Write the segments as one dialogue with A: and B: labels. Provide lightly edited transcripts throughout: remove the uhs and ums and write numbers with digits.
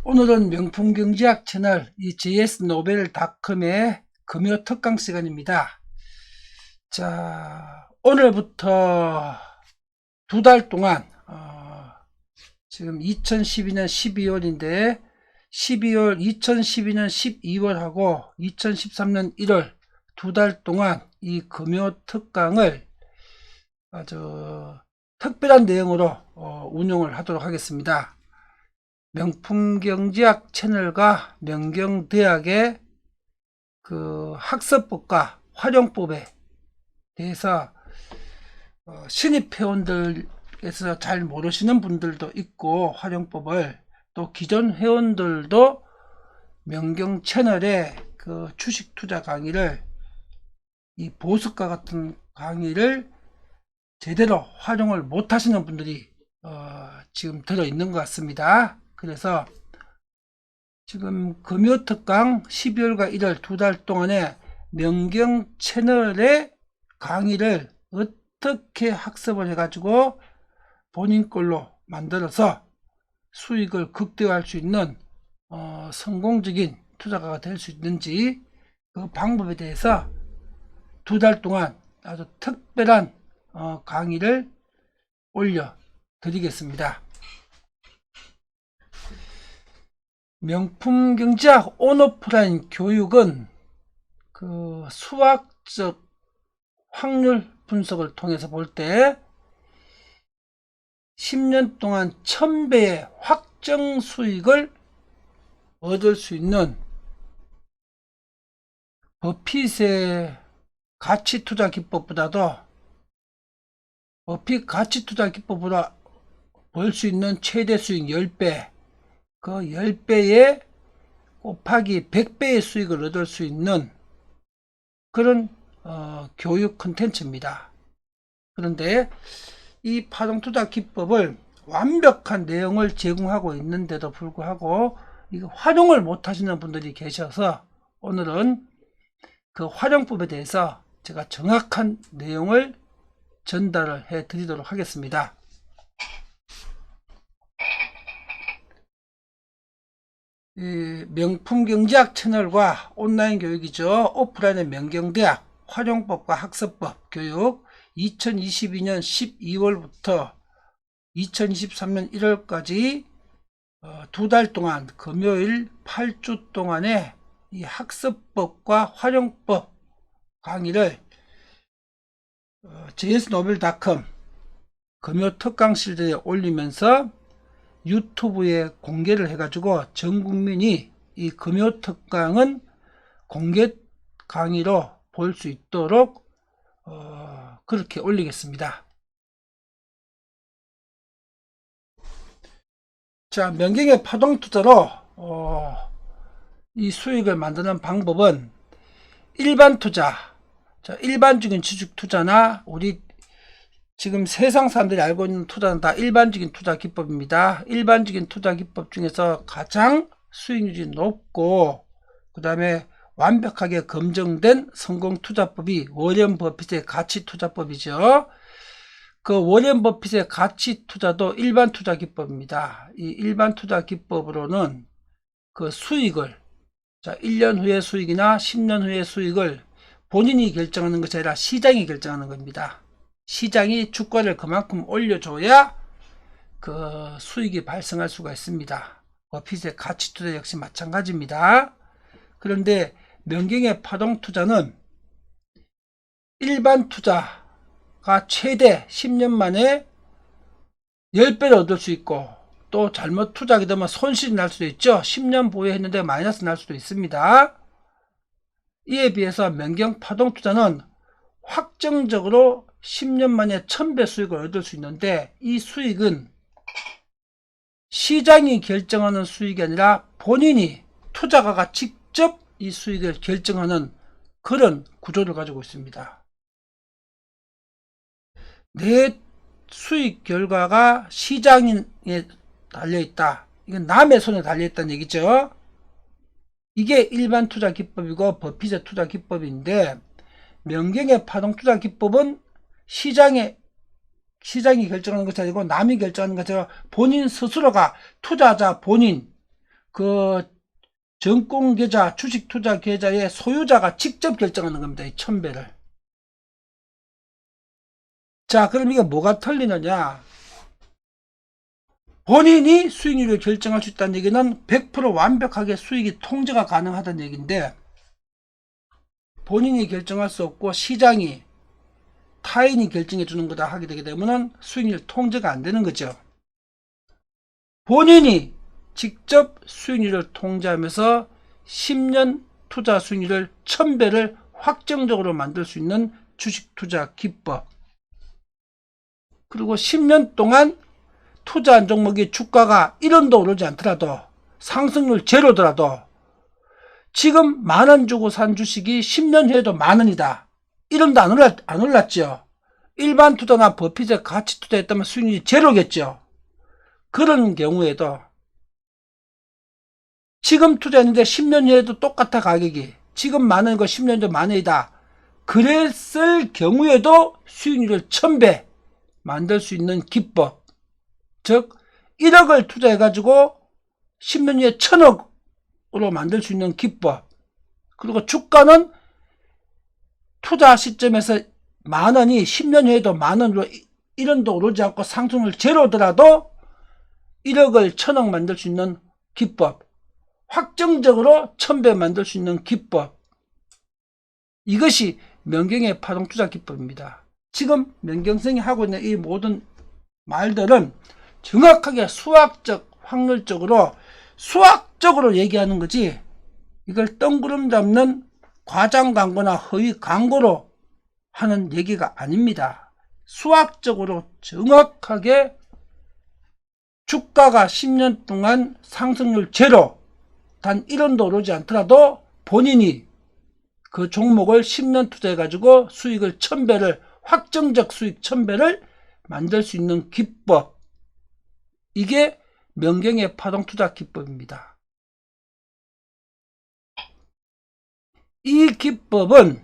A: 오늘은 명품경제학 채널 이 jsnovel.com의 금요 특강 시간입니다. 자, 오늘부터 두 달 동안 지금 2012년 12월인데 2012년 12월하고 2013년 1월 두 달 동안 이 금요 특강을 아주 특별한 내용으로 운영을 하도록 하겠습니다. 명품경제학 채널과 명경대학의 그 학습법과 활용법에 대해서 신입 회원들에서 잘 모르시는 분들도 있고, 활용법을 또 기존 회원들도 명경 채널의 그 주식 투자 강의를, 이 보석과 같은 강의를 제대로 활용을 못 하시는 분들이 지금 들어 있는 것 같습니다. 그래서 지금 금요 특강 12월과 1월 두 달 동안에 명경 채널의 강의를 어떻게 학습을 해가지고 본인 걸로 만들어서 수익을 극대화할 수 있는 성공적인 투자가가 될 수 있는지, 그 방법에 대해서 두 달 동안 아주 특별한 강의를 올려 드리겠습니다. 명품경제학 온오프라인 교육은 그 수학적 확률 분석을 통해서 볼 때 10년 동안 1000배의 확정 수익을 얻을 수 있는 버핏의 가치 투자 기법보다도, 버핏 가치 투자 기법보다 벌 수 있는 최대 수익 10배, 그 10배에 곱하기 100배의 수익을 얻을 수 있는 그런 교육 콘텐츠입니다. 그런데 이 파동투자 기법을 완벽한 내용을 제공하고 있는데도 불구하고 이거 활용을 못 하시는 분들이 계셔서, 오늘은 그 활용법에 대해서 제가 정확한 내용을 전달을 해 드리도록 하겠습니다. 명품경제학 채널과 온라인 교육이죠. 오프라인의 명경대학 활용법과 학습법 교육 2022년 12월부터 2023년 1월까지 두 달 동안 금요일 8주 동안의 이 학습법과 활용법 강의를 jsnovel.com 금요 특강 실드에 올리면서 유튜브에 공개를 해가지고 전 국민이 이 금요 특강은 공개 강의로 볼 수 있도록 그렇게 올리겠습니다. 자, 명경의 파동 투자로 이 수익을 만드는 방법은 일반 투자, 일반적인 주식 투자나 우리 지금 세상 사람들이 알고 있는 투자는 다 일반적인 투자 기법입니다. 일반적인 투자 기법 중에서 가장 수익률이 높고 그 다음에 완벽하게 검증된 성공 투자법이 워렌 버핏의 가치 투자법이죠. 그 워렌 버핏의 가치 투자도 일반 투자 기법입니다. 이 일반 투자 기법으로는 그 수익을, 1년 후의 수익이나 10년 후의 수익을 본인이 결정하는 것이 아니라 시장이 결정하는 겁니다. 시장이 주가를 그만큼 올려줘야 그 수익이 발생할 수가 있습니다. 버핏의 가치 투자 역시 마찬가지입니다. 그런데 명경의 파동 투자는 일반 투자가 최대 10년 만에 10배를 얻을 수 있고, 또 잘못 투자하게 되면 손실이 날 수도 있죠. 10년 보유했는데 마이너스 날 수도 있습니다. 이에 비해서 명경 파동 투자는 확정적으로 10년 만에 1000배 수익을 얻을 수 있는데, 이 수익은 시장이 결정하는 수익이 아니라 본인이, 투자가가 직접 이 수익을 결정하는 그런 구조를 가지고 있습니다. 내 수익 결과가 시장에 달려있다. 이건 남의 손에 달려있다는 얘기죠. 이게 일반 투자 기법이고 버핏의 투자 기법인데, 명경의 파동 투자 기법은 시장이 결정하는 것이 아니고 남이 결정하는 것처럼 본인 스스로가, 투자자 본인, 그 정공계좌, 주식투자 계좌의 소유자가 직접 결정하는 겁니다. 이 1000배를. 자, 그럼 이게 뭐가 틀리느냐? 본인이 수익률을 결정할 수 있다는 얘기는 100% 완벽하게 수익이 통제가 가능하다는 얘기인데, 본인이 결정할 수 없고 시장이, 타인이 결정해 주는 거다 하게 되게 되면 수익률 통제가 안 되는 거죠. 본인이 직접 수익률을 통제하면서 10년 투자 수익률을 1000배를 확정적으로 만들 수 있는 주식투자 기법. 그리고 10년 동안 투자한 종목이 주가가 1원도 오르지 않더라도, 상승률 제로더라도, 지금 10,000원 주고 산 주식이 10년 후에도 10,000원이다. 1원도 안 올랐죠. 일반 투자나 버핏에 같이 투자했다면 수익률이 제로겠죠. 그런 경우에도 지금 투자했는데 10년 후에도 똑같아 가격이. 지금 10,000원이고 10년 전 10,000원이다. 그랬을 경우에도 수익률을 1000배 만들 수 있는 기법. 즉 1억을 투자해가지고 10년 후에 1000억으로 만들 수 있는 기법. 그리고 주가는 투자 시점에서 10,000원이 10년 후에도 10,000원으로 1원도 오르지 않고 상승률 제로더라도 1억을 1000억 만들 수 있는 기법. 확정적으로 1000배 만들 수 있는 기법. 이것이 명경의 파동투자 기법입니다. 지금 명경생이 하고 있는 이 모든 말들은 정확하게 수학적, 확률적으로, 수학적으로 얘기하는 거지, 이걸 뜬구름 잡는 과장 광고나 허위 광고로 하는 얘기가 아닙니다. 수학적으로 정확하게 주가가 10년 동안 상승률 제로, 단 1원도 오르지 않더라도 본인이 그 종목을 10년 투자해가지고 수익을 1000배를, 확정적 수익 1000배를 만들 수 있는 기법. 이게 명경의 파동투자 기법입니다. 이 기법은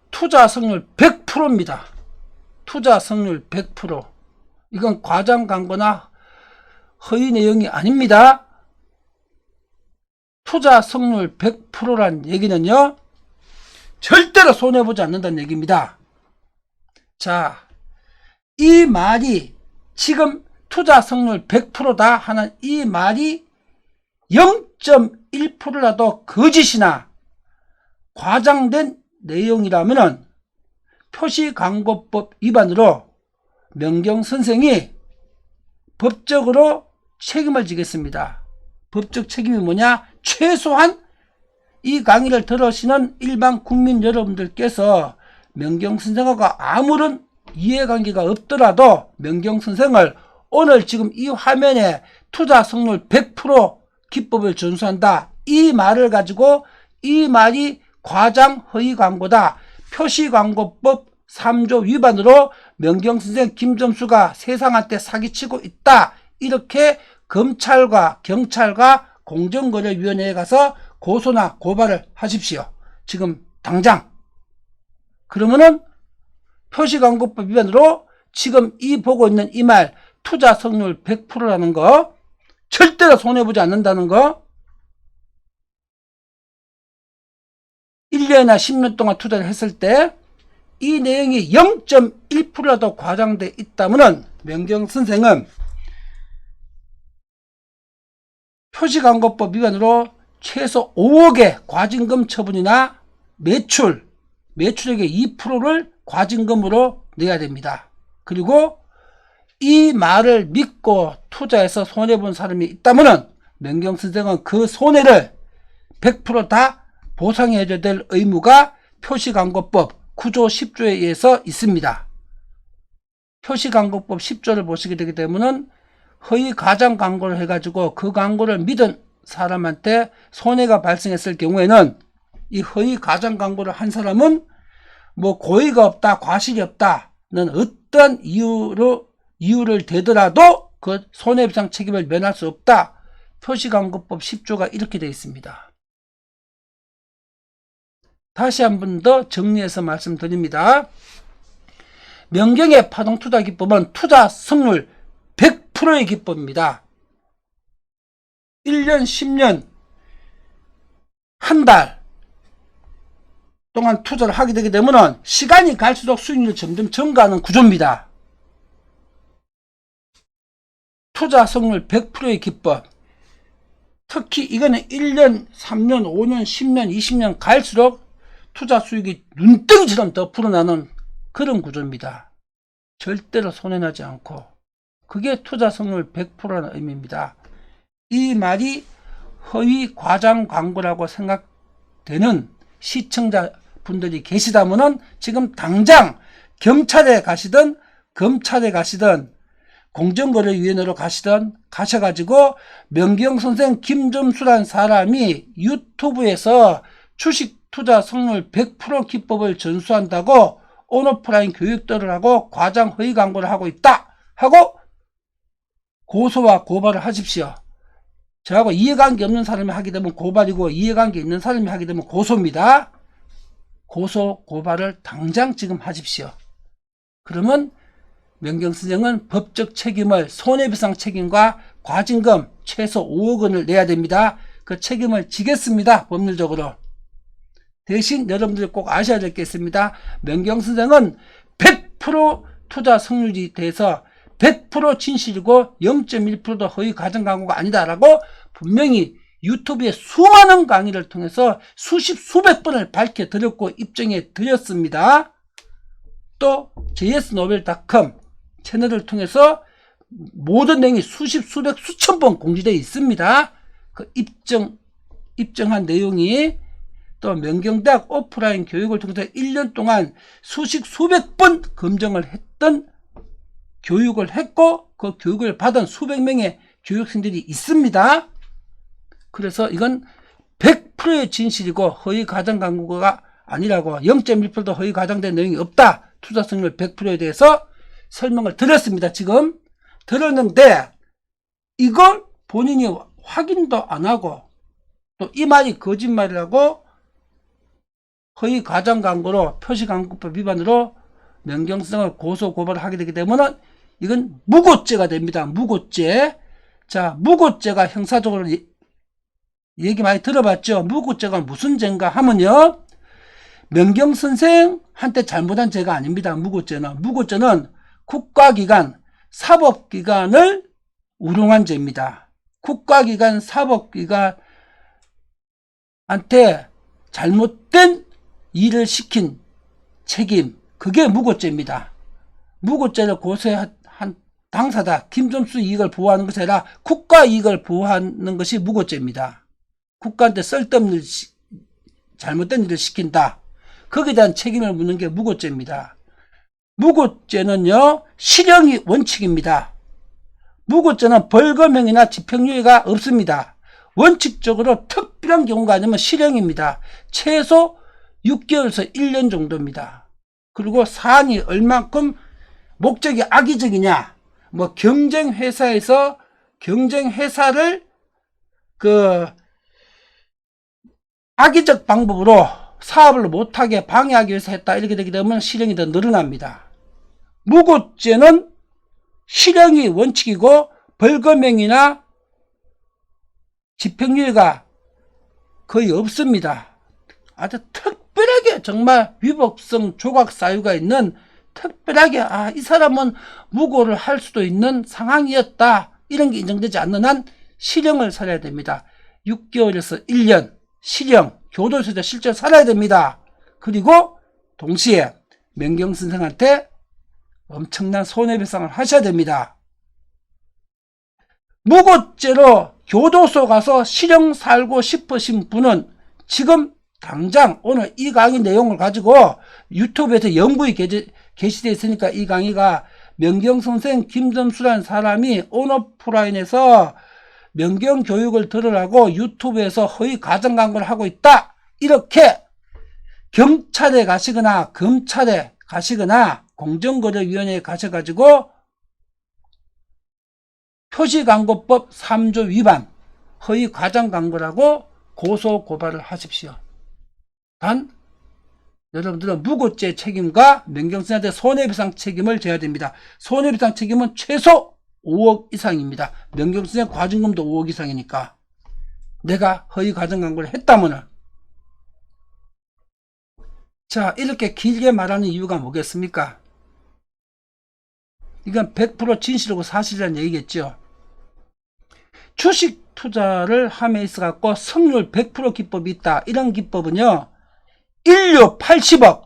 A: 투자 성률 100%입니다. 투자 성률 100%. 이건 과장 광고나 허위 내용이 아닙니다. 투자 성률 100%란 얘기는요, 절대로 손해보지 않는다는 얘기입니다. 자, 이 말이 지금 투자 성률 100%다 하는 이 말이 0.1%라도 거짓이나 과장된 내용이라면 표시광고법 위반으로 명경 선생이 법적으로 책임을 지겠습니다. 법적 책임이 뭐냐? 최소한 이 강의를 들으시는 일반 국민 여러분들께서 명경 선생하고 아무런 이해관계가 없더라도 명경 선생을 오늘 지금 이 화면에 투자 성률 100% 기법을 전수한다, 이 말을 가지고 이 말이 과장 허위 광고다, 표시광고법 3조 위반으로 명경 선생 김점수가 세상한테 사기치고 있다, 이렇게 검찰과 경찰과 공정거래위원회에 가서 고소나 고발을 하십시오. 지금 당장. 그러면은 표시광고법 위반으로 지금 이 보고 있는 이 말 투자 성률 100%라는 거, 절대로 손해보지 않는다는 거, 1년이나 10년 동안 투자를 했을 때 이 내용이 0.1%라도 과장돼 있다면 명경 선생은 표시광고법 위반으로 최소 5억의 과징금 처분이나 매출액의 2%를 과징금으로 내야 됩니다. 그리고 이 말을 믿고 투자해서 손해본 사람이 있다면 명경 선생은 그 손해를 100% 다 보상해줘야 될 의무가 표시광고법 9조 10조에 의해서 있습니다. 표시광고법 10조를 보시게 되게 되면 허위 가장 광고를 해가지고 그 광고를 믿은 사람한테 손해가 발생했을 경우에는 이 허위 가장 광고를 한 사람은 뭐 고의가 없다, 과실이 없다는 어떤 이유를 대더라도 그 손해배상 책임을 면할 수 없다. 표시광고법 10조가 이렇게 되어 있습니다. 다시 한 번 더 정리해서 말씀드립니다. 명경의 파동투자 기법은 투자 성률 100%의 기법입니다. 1년, 10년, 한 달 동안 투자를 하게 되게 되면 시간이 갈수록 수익률이 점점 증가하는 구조입니다. 투자 성공률 100%의 기법. 특히 이거는 1년, 3년, 5년, 10년, 20년 갈수록 투자 수익이 눈덩이처럼 더 불어나는 그런 구조입니다. 절대로 손해나지 않고. 그게 투자 성공률 100%라는 의미입니다. 이 말이 허위 과장 광고라고 생각되는 시청자분들이 계시다면은 지금 당장 경찰에 가시든 검찰에 가시든 공정거래위원회로 가시든 가셔가지고 명경선생 김점수란 사람이 유튜브에서 주식 투자 성공률 100% 기법을 전수한다고 온오프라인 교육들을 하고 과장 허위 광고를 하고 있다 하고 고소와 고발을 하십시오. 저하고 이해관계 없는 사람이 하게 되면 고발이고 이해관계 있는 사람이 하게 되면 고소입니다. 고소 고발을 당장 지금 하십시오. 그러면 명경선생은 법적 책임을 손해배상 책임과 과징금 최소 5억 원을 내야 됩니다. 그 책임을 지겠습니다. 법률적으로. 대신 여러분들이 꼭 아셔야 될 게 있습니다. 명경선생은 100% 투자 성률이 돼서 100% 진실이고 0.1%도 허위 과장 광고가 아니다라고 분명히 유튜브에 수많은 강의를 통해서 수십 수백 번을 밝혀드렸고 입증해 드렸습니다. 또 jsnovel.com 채널을 통해서 모든 내용이 수십 수백 수천 번 공지되어 있습니다. 그 입증한 내용이 또 명경대학 오프라인 교육을 통해서 1년 동안 수십 수백 번 검증을 했던 교육을 했고 그 교육을 받은 수백 명의 교육생들이 있습니다. 그래서 이건 100%의 진실이고 허위 과장 광고가 아니라고 0.1%도 허위 과장된 내용이 없다. 투자 성률 100%에 대해서 설명을 드렸습니다. 지금 들었는데 이걸 본인이 확인도 안 하고 또 이 말이 거짓말이라고 허위 과장 광고로 표시광고법 위반으로 명경선생을 고소 고발을 하게 되게 되면 이건 무고죄가 됩니다. 무고죄. 자, 무고죄가 형사적으로 얘기 많이 들어봤죠. 무고죄가 무슨 죄인가 하면요, 명경선생한테 잘못한 죄가 아닙니다. 무고죄는 국가기관, 사법기관을 우롱한 죄입니다. 국가기관, 사법기관한테 잘못된 일을 시킨 책임, 그게 무고죄입니다. 무고죄를 고소한 당사자 김점수 이익을 보호하는 것이 아니라 국가 이익을 보호하는 것이 무고죄입니다. 국가한테 쓸데없는 잘못된 일을 시킨다. 거기에 대한 책임을 묻는 게 무고죄입니다. 무고죄는요, 실형이 원칙입니다. 무고죄는 벌금형이나 집행유예가 없습니다. 원칙적으로 특별한 경우가 아니면 실형입니다. 최소 6개월에서 1년 정도입니다. 그리고 사안이 얼만큼 목적이 악의적이냐, 뭐 경쟁회사에서 경쟁회사를 악의적 방법으로 사업을 못하게 방해하기 위해서 했다, 이렇게 되게 되면 실형이 더 늘어납니다. 무고죄는 실형이 원칙이고 벌금형이나 집행유예가 거의 없습니다. 아주 특별하게 정말 위법성 조각 사유가 있는, 특별하게 이 사람은 무고를 할 수도 있는 상황이었다, 이런 게 인정되지 않는 한 실형을 살아야 됩니다. 6개월에서 1년 실형, 교도소에서 실제로 살아야 됩니다. 그리고 동시에 명경선생한테 엄청난 손해배상을 하셔야 됩니다. 무고죄로 교도소 가서 실형 살고 싶으신 분은 지금 당장 오늘 이 강의 내용을 가지고 유튜브에서 영구히 게시되어 있으니까, 이 강의가 명경선생 김점수라는 사람이 온오프라인에서 명경교육을 들으라고 유튜브에서 허위 과장 광고를 하고 있다, 이렇게 경찰에 가시거나 검찰에 가시거나 공정거래위원회에 가셔가지고 표시광고법 3조 위반 허위 과장 광고라고 고소 고발을 하십시오. 단 여러분들은 무고죄 책임과 명경선생한테 손해배상 책임을 져야 됩니다. 손해배상 책임은 최소 5억 이상입니다. 명경선생 과징금도 5억 이상이니까 내가 허위 과장 광고를 했다면은 자, 이렇게 길게 말하는 이유가 뭐겠습니까? 이건 100% 진실이고 사실이라는 얘기겠죠. 주식 투자를 함에 있어 갖고 성률 100% 기법이 있다. 이런 기법은요, 인류 80억,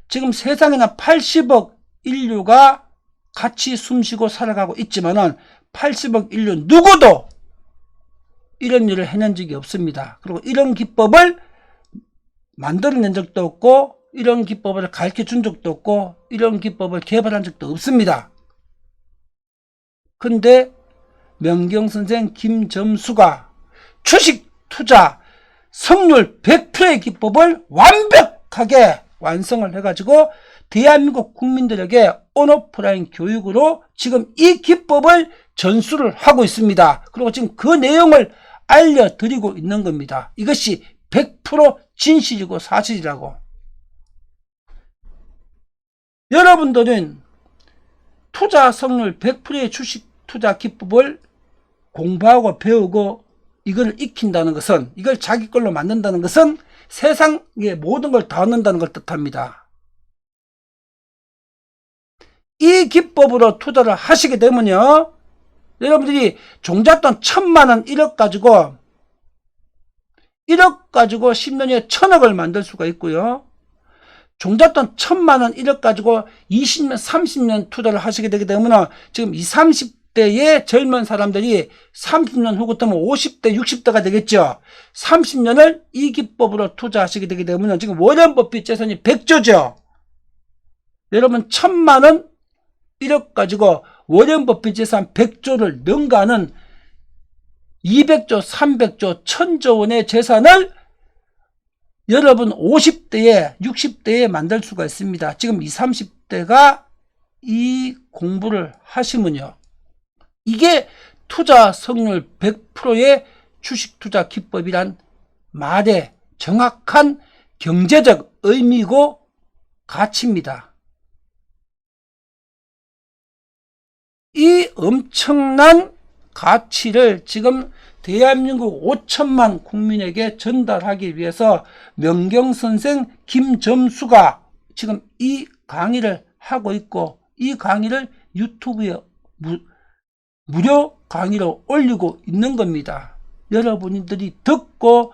A: 지금 세상에는 80억 인류가 같이 숨쉬고 살아가고 있지만은 80억 인류 누구도 이런 일을 해낸 적이 없습니다. 그리고 이런 기법을 만들어낸 적도 없고, 이런 기법을 가르쳐 준 적도 없고, 이런 기법을 개발한 적도 없습니다. 근데 명경선생 김점수가 주식 투자 성률 100%의 기법을 완벽하게 완성을 해가지고 대한민국 국민들에게 온오프라인 교육으로 지금 이 기법을 전수를 하고 있습니다. 그리고 지금 그 내용을 알려드리고 있는 겁니다. 이것이 100% 진실이고 사실이라고. 여러분들은 투자 성률 100%의 주식 투자 기법을 공부하고 배우고 이걸 익힌다는 것은, 이걸 자기 걸로 만든다는 것은 세상의 모든 걸 다 얻는다는 걸 뜻합니다. 이 기법으로 투자를 하시게 되면요, 여러분들이 종잣돈 1000만원 1억 가지고 10년에 1000억을 만들 수가 있고요, 종잣돈 1000만원 1억 가지고 20년 30년 투자를 하시게 되게 되면 지금 20, 30대의 젊은 사람들이 30년 후 같으면 50대 60대가 되겠죠. 30년을 이 기법으로 투자하시게 되게 되면 지금 워런 버핏 재산이 100조죠. 여러분 1000만원 1억 가지고 워런 버핏 재산 100조를 능가하는 200조 300조 1000조 원의 재산을 여러분 50대에 60대에 만들 수가 있습니다. 지금 20, 30대가 이 공부를 하시면요, 이게 투자 성률 100%의 주식 투자 기법이란 말의 정확한 경제적 의미고 가치입니다. 이 엄청난 가치를 지금 대한민국 5천만 국민에게 전달하기 위해서 명경선생 김점수가 지금 이 강의를 하고 있고, 이 강의를 유튜브에 무료 강의로 올리고 있는 겁니다. 여러분들이 듣고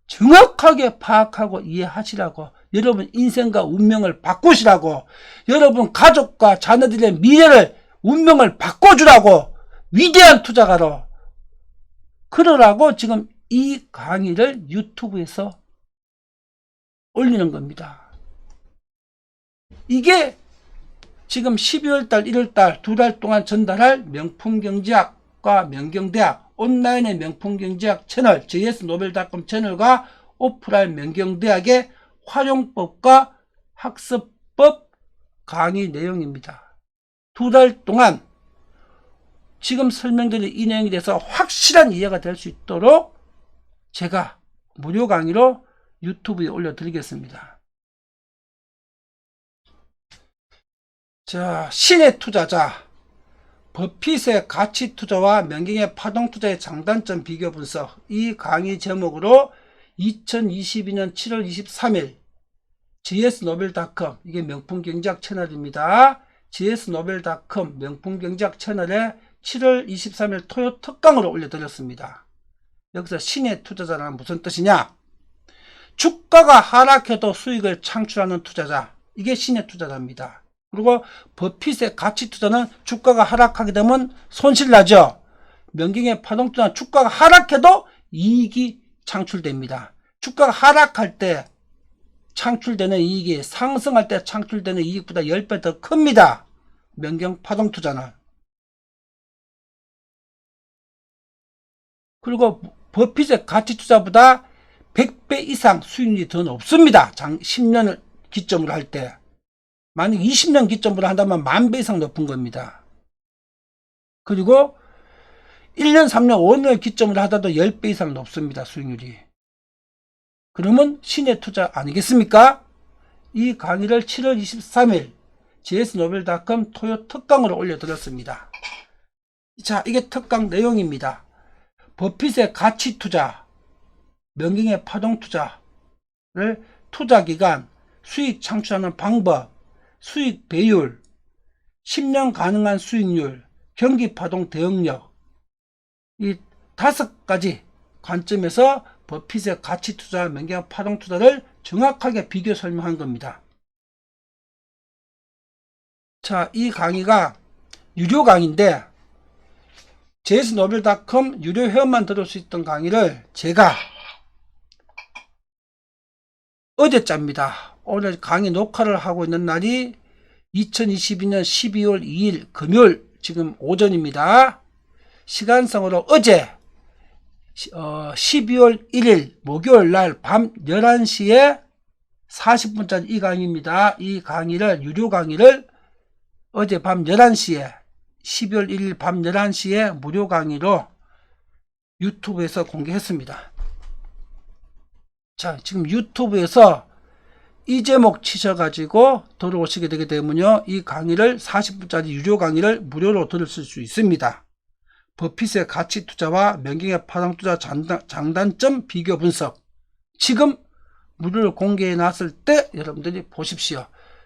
A: 정확하게 파악하고 이해하시라고, 여러분 인생과 운명을 바꾸시라고, 여러분 가족과 자녀들의 미래를 운명을 바꿔주라고, 위대한 투자가로 그러라고 지금 이 강의를 유튜브에서 올리는 겁니다. 이게 지금 12월달 1월달 2달 동안 전달할 명품경제학과 명경대학 온라인의 명품경제학 채널 js노벨닷컴 채널과 오프라인 명경대학의 활용법과 학습법 강의 내용입니다. 2달 동안 지금 설명드린 이 내용에 대해서 확실한 이해가 될 수 있도록 제가 무료 강의로 유튜브에 올려드리겠습니다. 자, 신의 투자자, 버핏의 가치 투자와 명경의 파동 투자의 장단점 비교 분석, 이 강의 제목으로 2022년 7월 23일 js노벨닷컴, 이게 명품경제학 채널입니다. js노벨닷컴 명품경제학 채널에 7월 23일 토요 특강으로 올려드렸습니다. 여기서 신의 투자자는 무슨 뜻이냐? 주가가 하락해도 수익을 창출하는 투자자, 이게 신의 투자자입니다. 그리고 버핏의 가치 투자는 주가가 하락하게 되면 손실 나죠. 명경의 파동 투자는 주가가 하락해도 이익이 창출됩니다. 주가가 하락할 때 창출되는 이익이 상승할 때 창출되는 이익보다 10배 더 큽니다. 명경 파동 투자는. 그리고 버핏의 가치 투자보다 100배 이상 수익률이 더 높습니다. 10년을 기점으로 할 때. 만약 20년 기점으로 한다면 10,000배 이상 높은 겁니다. 그리고 1년, 3년, 5년을 기점으로 하더라도 10배 이상 높습니다. 수익률이. 그러면 신의 투자 아니겠습니까? 이 강의를 7월 23일 js노벨닷컴 토요 특강으로 올려드렸습니다. 자, 이게 특강 내용입니다. 버핏의 가치 투자, 명경의 파동 투자를 투자기간 수익 창출하는 방법, 수익 배율, 10년 가능한 수익률, 경기 파동 대응력, 이 5가지 관점에서 버핏의 가치 투자, 명경 파동 투자를 정확하게 비교 설명한 겁니다. 자, 이 강의가 유료 강의인데 jsnovel.com 유료 회원만 들을 수 있던 강의를 제가 어제 짭니다. 오늘 강의 녹화를 하고 있는 날이 2022년 12월 2일 금요일 지금 오전입니다. 시간상으로 어제 12월 1일 목요일 날 밤 11시에 40분짜리 이 강의입니다. 이 강의를 유료 강의를 어제 밤 11시에 12월 1일 밤 11시에 무료 강의로 유튜브에서 공개했습니다. 자, 지금 유튜브에서 이 제목 치셔가지고 들어오시게 되게 되면요, 이 강의를 40분짜리 유료 강의를 무료로 들으실 수 있습니다. 버핏의 가치 투자와 명경의 파동 투자 장단점 비교 분석. 지금 무료로 공개해 놨을 때 여러분들이 보십시오.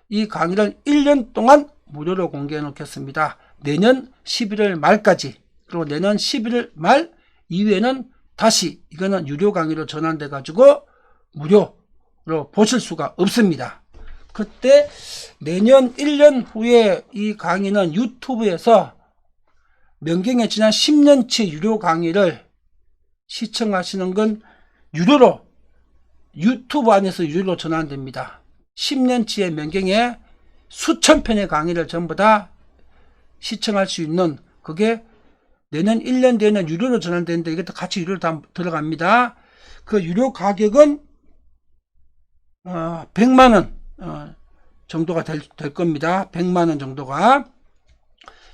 A: 이 강의를 1년 동안 무료로 공개해 놓겠습니다. 내년 11월 말까지. 그리고 내년 11월 말 이후에는 다시 이거는 유료 강의로 전환돼 가지고 무료로 보실 수가 없습니다. 그때 내년 1년 후에 이 강의는 유튜브에서 명경의 지난 10년치 유료 강의를 시청하시는 건 유료로 유튜브 안에서 유료로 전환됩니다. 10년치의 명경의 수천 편의 강의를 전부 다 시청할 수 있는, 그게 내년 1년 뒤에는 유료로 전환되는데 이것도 같이 유료로 다 들어갑니다. 그 유료 가격은 100만원 정도가 될 겁니다. 100만원 정도가.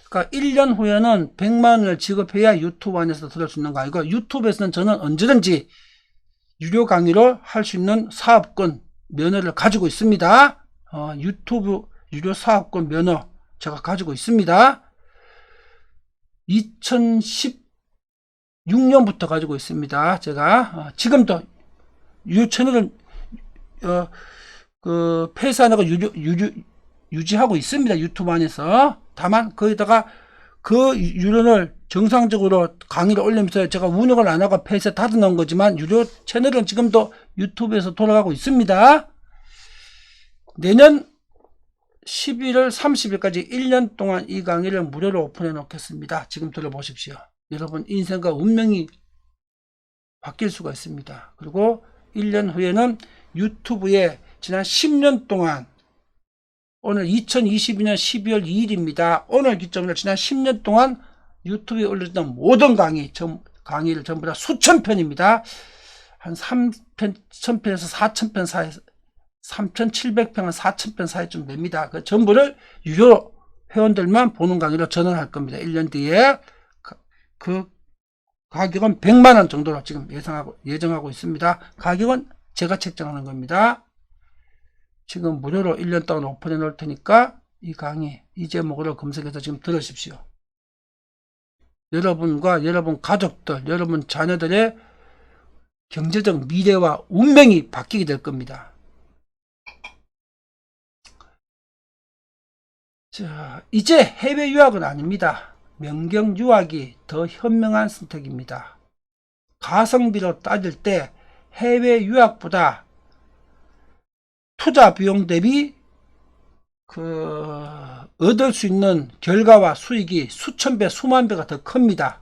A: 그러니까 1년 후에는 100만원을 지급해야 유튜브 안에서 들을 수 있는 거 아니고, 유튜브에서는 저는 언제든지 유료 강의로 할 수 있는 사업권 면허를 가지고 있습니다. 유튜브 유료 사업권 면허 제가 가지고 있습니다. 2016년부터 가지고 있습니다. 제가 지금도 유료 채널을 폐쇄 안 하고 유지하고 있습니다. 유튜브 안에서. 다만 거기다가 그 유료를 정상적으로 강의를 올리면서 제가 운영을 안 하고 폐쇄 닫아 놓은 거지만 유료 채널은 지금도 유튜브에서 돌아가고 있습니다. 내년 11월 30일까지 1년 동안 이 강의를 무료로 오픈해 놓겠습니다. 지금 들어보십시오. 여러분 인생과 운명이 바뀔 수가 있습니다. 그리고 1년 후에는 유튜브에 지난 10년 동안, 오늘 2022년 12월 2일입니다. 오늘 기점으로 지난 10년 동안 유튜브에 올려졌던 모든 강의를 전부 다 수천 편입니다. 한 3,000편에서 4,000편 사이, 3,700편은 4,000편 사이쯤 됩니다. 그 전부를 유료 회원들만 보는 강의로 전환할 겁니다. 1년 뒤에. 그 가격은 100만원 정도로 지금 예정하고 있습니다. 가격은 제가 책정하는 겁니다. 지금 무료로 1년 동안 오픈해 놓을 테니까 이 강의, 이 제목으로 검색해서 지금 들으십시오. 여러분과 여러분 가족들, 여러분 자녀들의 경제적 미래와 운명이 바뀌게 될 겁니다. 자, 이제 해외 유학은 아닙니다. 명경 유학이 더 현명한 선택입니다. 가성비로 따질 때 해외 유학보다 투자 비용 대비 얻을 수 있는 결과와 수익이 수천 배, 수만 배가 더 큽니다.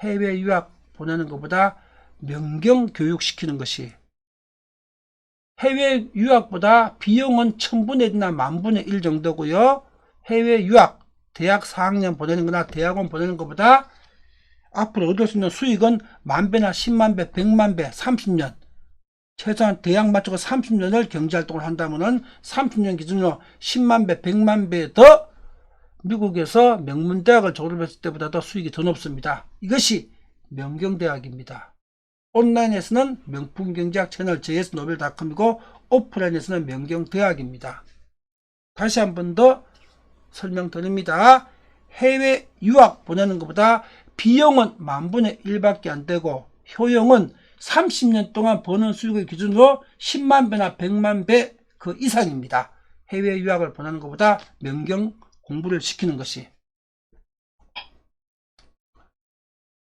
A: 해외 유학 보내는 것보다 명경 교육시키는 것이. 해외 유학보다 비용은 1000분의 1이나 10,000분의 1 정도고요. 해외 유학, 대학 4학년 보내는 거나 대학원 보내는 것보다 앞으로 얻을 수 있는 수익은 10,000배나 100,000배, 100,000배, 30년. 최소한 대학 맞추고 30년을 경제활동을 한다면은 30년 기준으로 100,000배, 100,000배 더 미국에서 명문대학을 졸업했을 때보다도 수익이 더 높습니다. 이것이 명경대학입니다. 온라인에서는 명품경제학 채널 jsnovel.com이고 오프라인에서는 명경대학입니다. 다시 한 번 더 설명드립니다. 해외 유학 보내는 것보다 비용은 10,000분의 1밖에 안 되고 효용은 30년 동안 버는 수익을 기준으로 100,000배나 100,000배 그 이상입니다. 해외 유학을 보내는 것보다 명경 공부를 시키는 것이.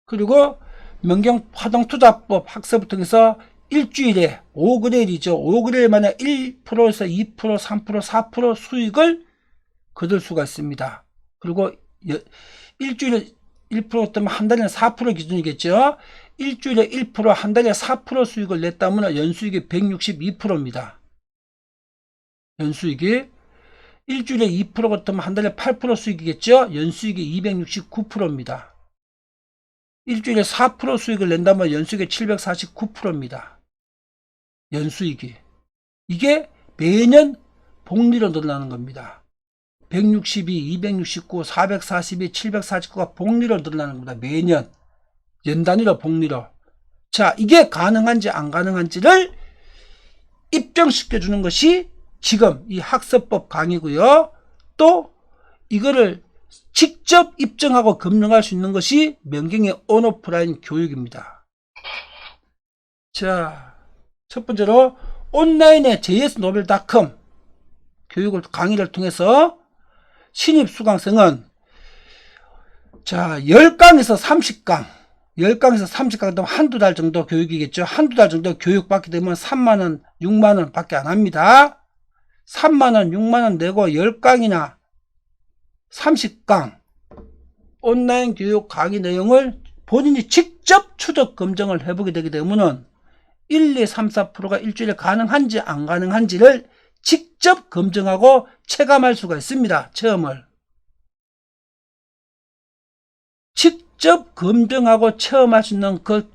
A: 그리고 명경 파동투자법 학습을 통해서 일주일에 5그레일이죠. 5그레일 만에 1%에서 2%, 3%, 4% 수익을 거둘 수가 있습니다. 그리고 일주일에 1% 때면 한 달에는 4% 기준이겠죠. 일주일에 1%, 한 달에 4% 수익을 냈다면 연수익이 162%입니다. 연수익이 일주일에 2% 같으면 한 달에 8% 수익이겠죠. 연수익이 269%입니다. 일주일에 4% 수익을 낸다면 연수익이 749%입니다. 연수익이. 이게 매년 복리로 늘어나는 겁니다. 162, 269, 442, 749가 복리로 늘어나는 겁니다. 매년. 연단위로 복리로. 자, 이게 가능한지 안 가능한지를 입증시켜주는 것이 지금 이 학습법 강의고요. 또 이거를 직접 입증하고 검증할 수 있는 것이 명경의 온오프라인 교육입니다. 자, 첫 번째로 온라인의 js노벨.com 교육을 강의를 통해서 신입 수강생은 자 10강에서 30강 10강에서 30강 되면 한두 달 정도 교육이겠죠. 한두 달 정도 교육받게 되면 3만원 6만원 밖에 안 합니다. 3만원 6만원 내고 10강이나 30강 온라인 교육 강의 내용을 본인이 직접 추적 검증을 해보게 되게 되면 1, 2, 3, 4%가 일주일에 가능한지 안 가능한지를 직접 검증하고 체감할 수가 있습니다. 체험을. 직접 검증하고 체험할 수 있는 그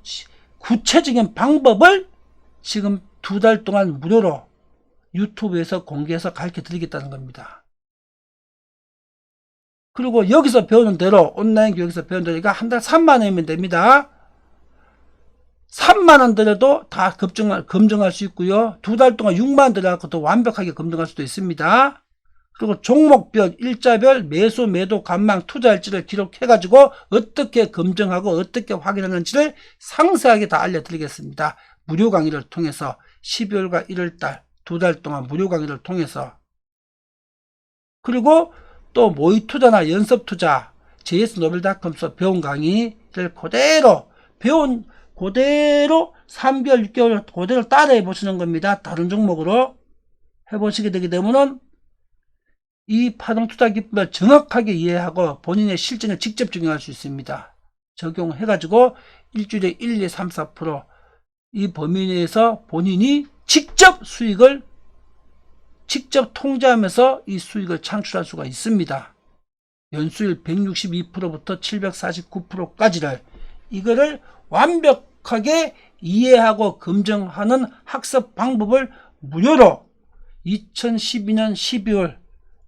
A: 구체적인 방법을 지금 2달 동안 무료로 유튜브에서 공개해서 가르쳐 드리겠다는 겁니다. 그리고 여기서 배우는 대로 온라인 교육에서 배우는 대로 한 달 3만원이면 됩니다. 3만원 들여도 다 검증할 수 있고요. 2달 동안 6만원 들여도 완벽하게 검증할 수도 있습니다. 그리고 종목별, 일자별, 매수, 매도, 관망, 투자일지를 기록해가지고 어떻게 검증하고 어떻게 확인하는지를 상세하게 다 알려드리겠습니다. 무료 강의를 통해서 12월과 1월달 2달 동안 무료 강의를 통해서. 그리고 또 모의투자나 연습투자 js노벨.com에서 배운 강의를 그대로 배운 그대로 3개월 6개월 그대로 따라해 보시는 겁니다. 다른 종목으로 해보시게 되게 되면은 이 파동투자 기법을 정확하게 이해하고 본인의 실전에 직접 적용할 수 있습니다. 적용해 가지고 일주일에 1, 2, 3, 4% 이 범위 내에서 본인이 직접 수익을 직접 통제하면서 이 수익을 창출할 수가 있습니다. 연수일 162%부터 749%까지를 이거를 완벽하게 이해하고 검증하는 학습 방법을 무료로 2012년 12월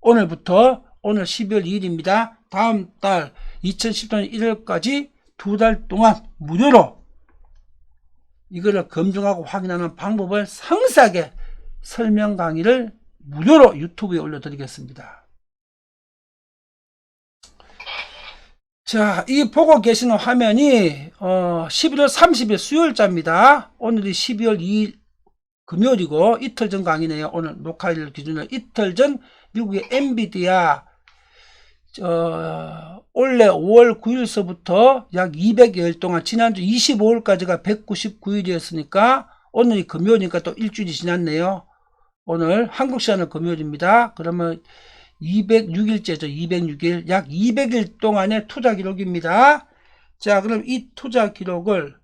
A: 오늘부터 오늘 12월 2일입니다. 다음 달 2010년 1월까지 2달 동안 무료로 이거를 검증하고 확인하는 방법을 상세하게 설명 강의를 무료로 유튜브에 올려드리겠습니다. 자, 이 보고 계시는 화면이 11월 30일 수요일자입니다. 오늘이 12월 2일 금요일이고 이틀 전 강의네요. 오늘 녹화일 기준으로 이틀 전 미국의 엔비디아 올해 5월 9일서부터 약 200여일 동안 지난주 25일까지가 199일이었으니까 오늘이 금요일이니까 또 일주일이 지났네요. 오늘 한국 시간은 금요일입니다. 그러면 206일째죠. 206일. 약 200일 동안의 투자 기록입니다. 자, 그럼 이 투자 기록을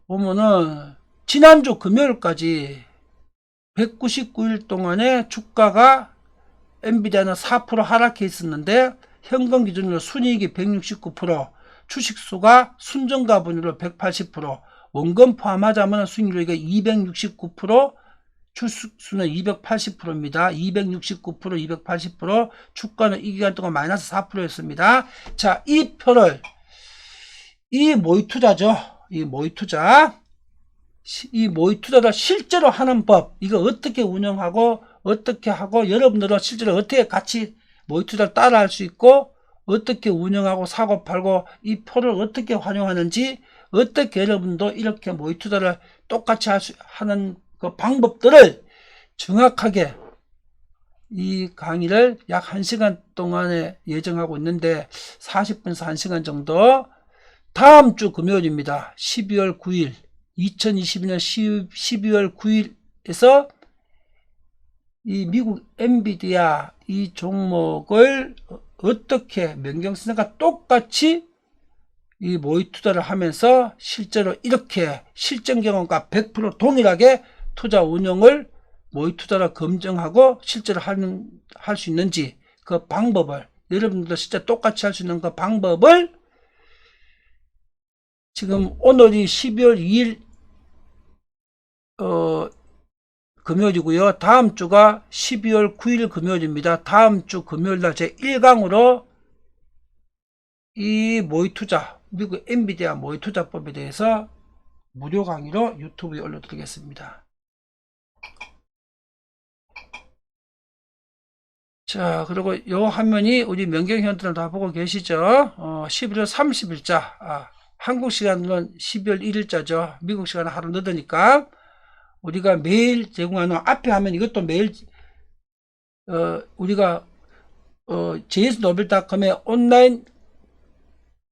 A: 보면은 지난주 금요일까지 199일 동안의 주가가 엔비디아는 4% 하락해 있었는데 현금 기준으로 순이익이 169%, 주식수가 순정가분으로 180%, 원금 포함하자면 수익률이 269%, 주식수는 280%입니다. 269%, 280%, 주가는 이 기간 동안 마이너스 4%였습니다. 자, 이 표를, 이 모의투자죠. 이 모의투자를 실제로 하는 법, 이거 어떻게 운영하고, 어떻게 하고, 여러분들은 실제로 어떻게 같이 모의투자를 따라 할 수 있고, 어떻게 운영하고, 사고, 팔고, 이 표를 어떻게 활용하는지, 어떻게 여러분도 이렇게 모의투자를 똑같이 하는 그 방법들을 정확하게 이 강의를 약 1시간 동안에 예정하고 있는데 40분에서 1시간 정도 다음 주 금요일입니다. 12월 9일 2022년 12월 9일에서 이 미국 엔비디아 이 종목을 어떻게 명경선생과 똑같이 이 모의 투자를 하면서 실제로 이렇게 실전 경험과 100% 동일하게 투자 운영을 모의 투자를 검증하고 실제로 할 수 있는지 그 방법을 여러분들도 진짜 똑같이 할 수 있는 그 방법을 지금 오늘이 12월 2일 금요일이고요. 다음 주가 12월 9일 금요일입니다. 다음 주 금요일날 제 1강으로 이 모의투자, 미국 엔비디아 모의투자법에 대해서 무료 강의로 유튜브에 올려드리겠습니다. 자, 그리고 요 화면이 우리 명경회원들은 다 보고 계시죠? 11월 30일자, 한국 시간으로는 12월 1일자죠. 미국 시간은 하루 늦으니까 우리가 매일 제공하는 앞에 하면 이것도 매일 우리가 js노벨.com의 온라인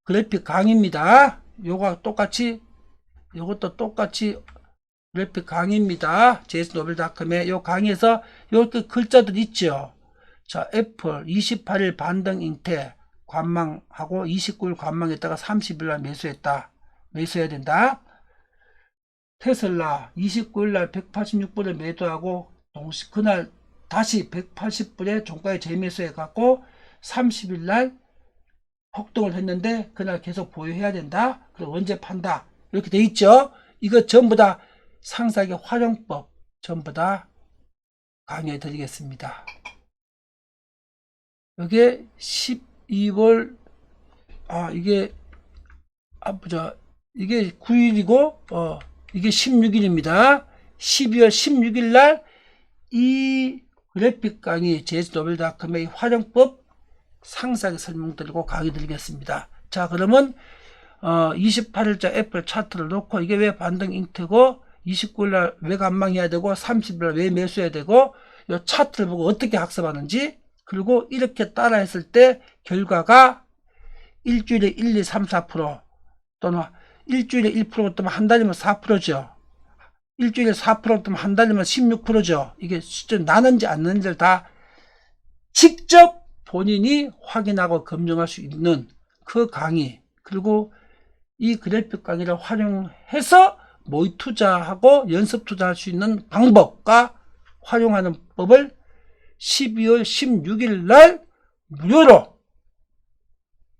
A: 그래픽 강의입니다. 요거 똑같이 요것도 똑같이 그래픽 강의입니다. js노벨.com의 요 강의에서 요렇게 글자들 있죠. 자, 애플 28일 반등 잉태 관망하고 29일 관망했다가 30일날 매수했다. 매수해야 된다. 테슬라 29일날 186불에 매도하고 그날 다시 180불에 종가에 재매수해 갖고 30일날 폭등을 했는데 그날 계속 보유해야 된다. 그리고 언제 판다. 이렇게 돼 있죠. 이거 전부 다 상사의 활용법 전부 다 강의해 드리겠습니다. 이게 12월 이게 9일이고 이게 16일입니다. 12월 16일 날 이 그래픽 강의 js노벨.com의 활용법 상세하게 설명드리고 강의 드리겠습니다. 자, 그러면 28일자 애플 차트를 놓고 이게 왜 반등 잉태고 29일날 왜 관망해야 되고 30일날 왜 매수해야 되고 이 차트를 보고 어떻게 학습하는지 그리고 이렇게 따라 했을 때 결과가 일주일에 1, 2, 3, 4% 또는 일주일에 1% 또는 한 달이면 4%죠. 일주일에 4% 또는 한 달이면 16%죠. 이게 실제 나는지 안 나는지를 다 직접 본인이 확인하고 검증할 수 있는 그 강의 그리고 이 그래픽 강의를 활용해서 모의 투자하고 연습 투자할 수 있는 방법과 활용하는 법을 12월 16일 날 무료로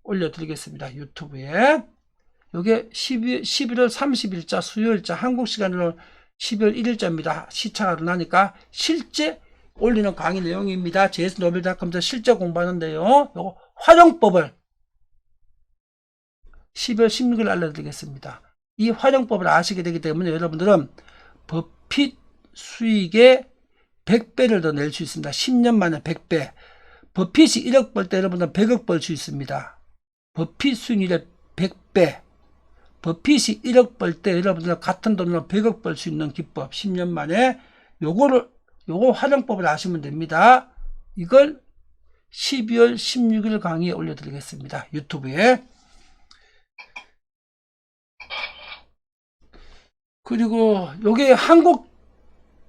A: 올려드리겠습니다. 유튜브에. 이게 11월 30일자 수요일자 한국 시간으로 12월 1일자입니다. 시차가 나니까 실제 올리는 강의 내용입니다. js노벨.com에서 실제 공부하는데요. 요거 활용법을 12월 16일 알려드리겠습니다. 이 활용법을 아시게 되기 때문에 여러분들은 버핏 수익의 100배를 더 낼 수 있습니다. 10년 만에 100배. 버핏이 1억 벌 때 여러분들은 100억 벌 수 있습니다. 버핏 수익률의 100배. 버핏이 1억 벌 때 여러분들 같은 돈으로 100억 벌 수 있는 기법 10년 만에 요거 활용법을 아시면 됩니다. 이걸 12월 16일 강의에 올려드리겠습니다. 유튜브에. 그리고 요게 한국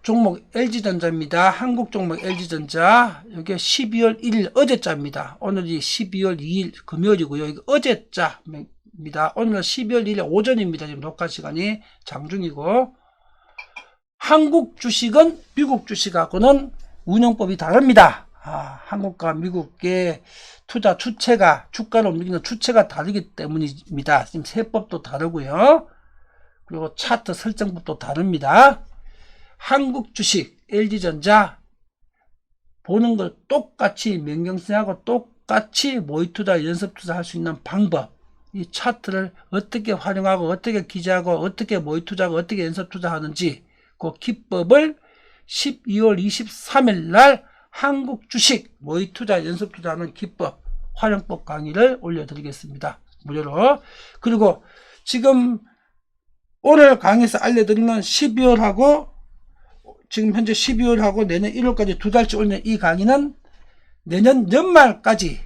A: 종목 LG전자입니다. 한국 종목 LG전자. 요게 12월 1일 어제자입니다. 오늘이 12월 2일 금요일이고요. 이거 어제자입니다. 오늘은 12월 1일 오전입니다. 지금 녹화 시간이 장중이고 한국 주식은 미국 주식하고는 운영법이 다릅니다. 한국과 미국의 투자 주체가 주가를 움직이는 주체가 다르기 때문입니다. 지금 세법도 다르고요. 그리고 차트 설정법도 다릅니다. 한국 주식 LG전자 보는 걸 똑같이 명경선하고 똑같이 모의투자 연습투자 할 수 있는 방법 이 차트를 어떻게 활용하고 어떻게 기재하고 어떻게 모의투자하고 어떻게 연습투자하는지 그 기법을 12월 23일 날 한국 주식 모의투자 연습투자하는 기법 활용법 강의를 올려드리겠습니다. 무료로. 그리고 지금 오늘 강의에서 알려드리는 12월하고 지금 현재 12월하고 내년 1월까지 두 달치 올리는 이 강의는 내년 연말까지,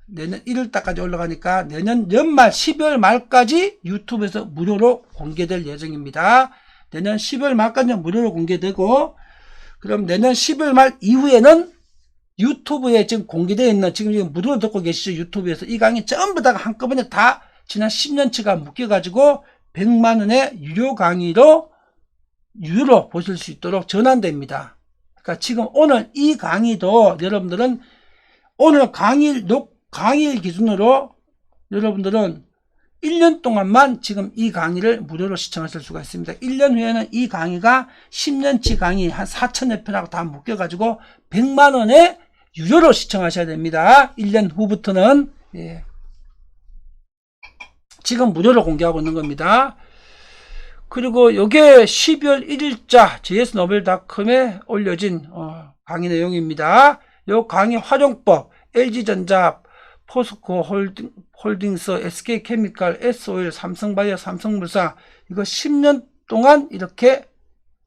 A: 내년 1월달까지 올라가니까 내년 연말 12월 말까지 유튜브에서 무료로 공개될 예정입니다. 내년 12월 말까지 무료로 공개되고, 그럼 내년 12월 말 이후에는 유튜브에 지금 공개되어 있는, 지금 무료로 듣고 계시죠? 유튜브에서 이 강의 전부 다 한꺼번에 다 지난 10년치가 묶여가지고 100만원의 유료 강의로 유료로 보실 수 있도록 전환됩니다. 그러니까 지금 오늘 이 강의도 여러분들은 오늘 강의일 기준으로 여러분들은 1년 동안만 지금 이 강의를 무료로 시청하실 수가 있습니다. 1년 후에는 이 강의가 10년치 강의 한 4천여 편하고 다 묶여가지고 100만원에 유료로 시청하셔야 됩니다. 1년 후부터는. 예. 지금 무료로 공개하고 있는 겁니다. 그리고 요게 12월 1일자 js노벨.com에 올려진 강의 내용입니다. 요 강의 활용법, LG전자, 포스코 홀딩스, SK케미칼, SO일, 삼성바이오, 삼성물산, 이거 10년 동안 이렇게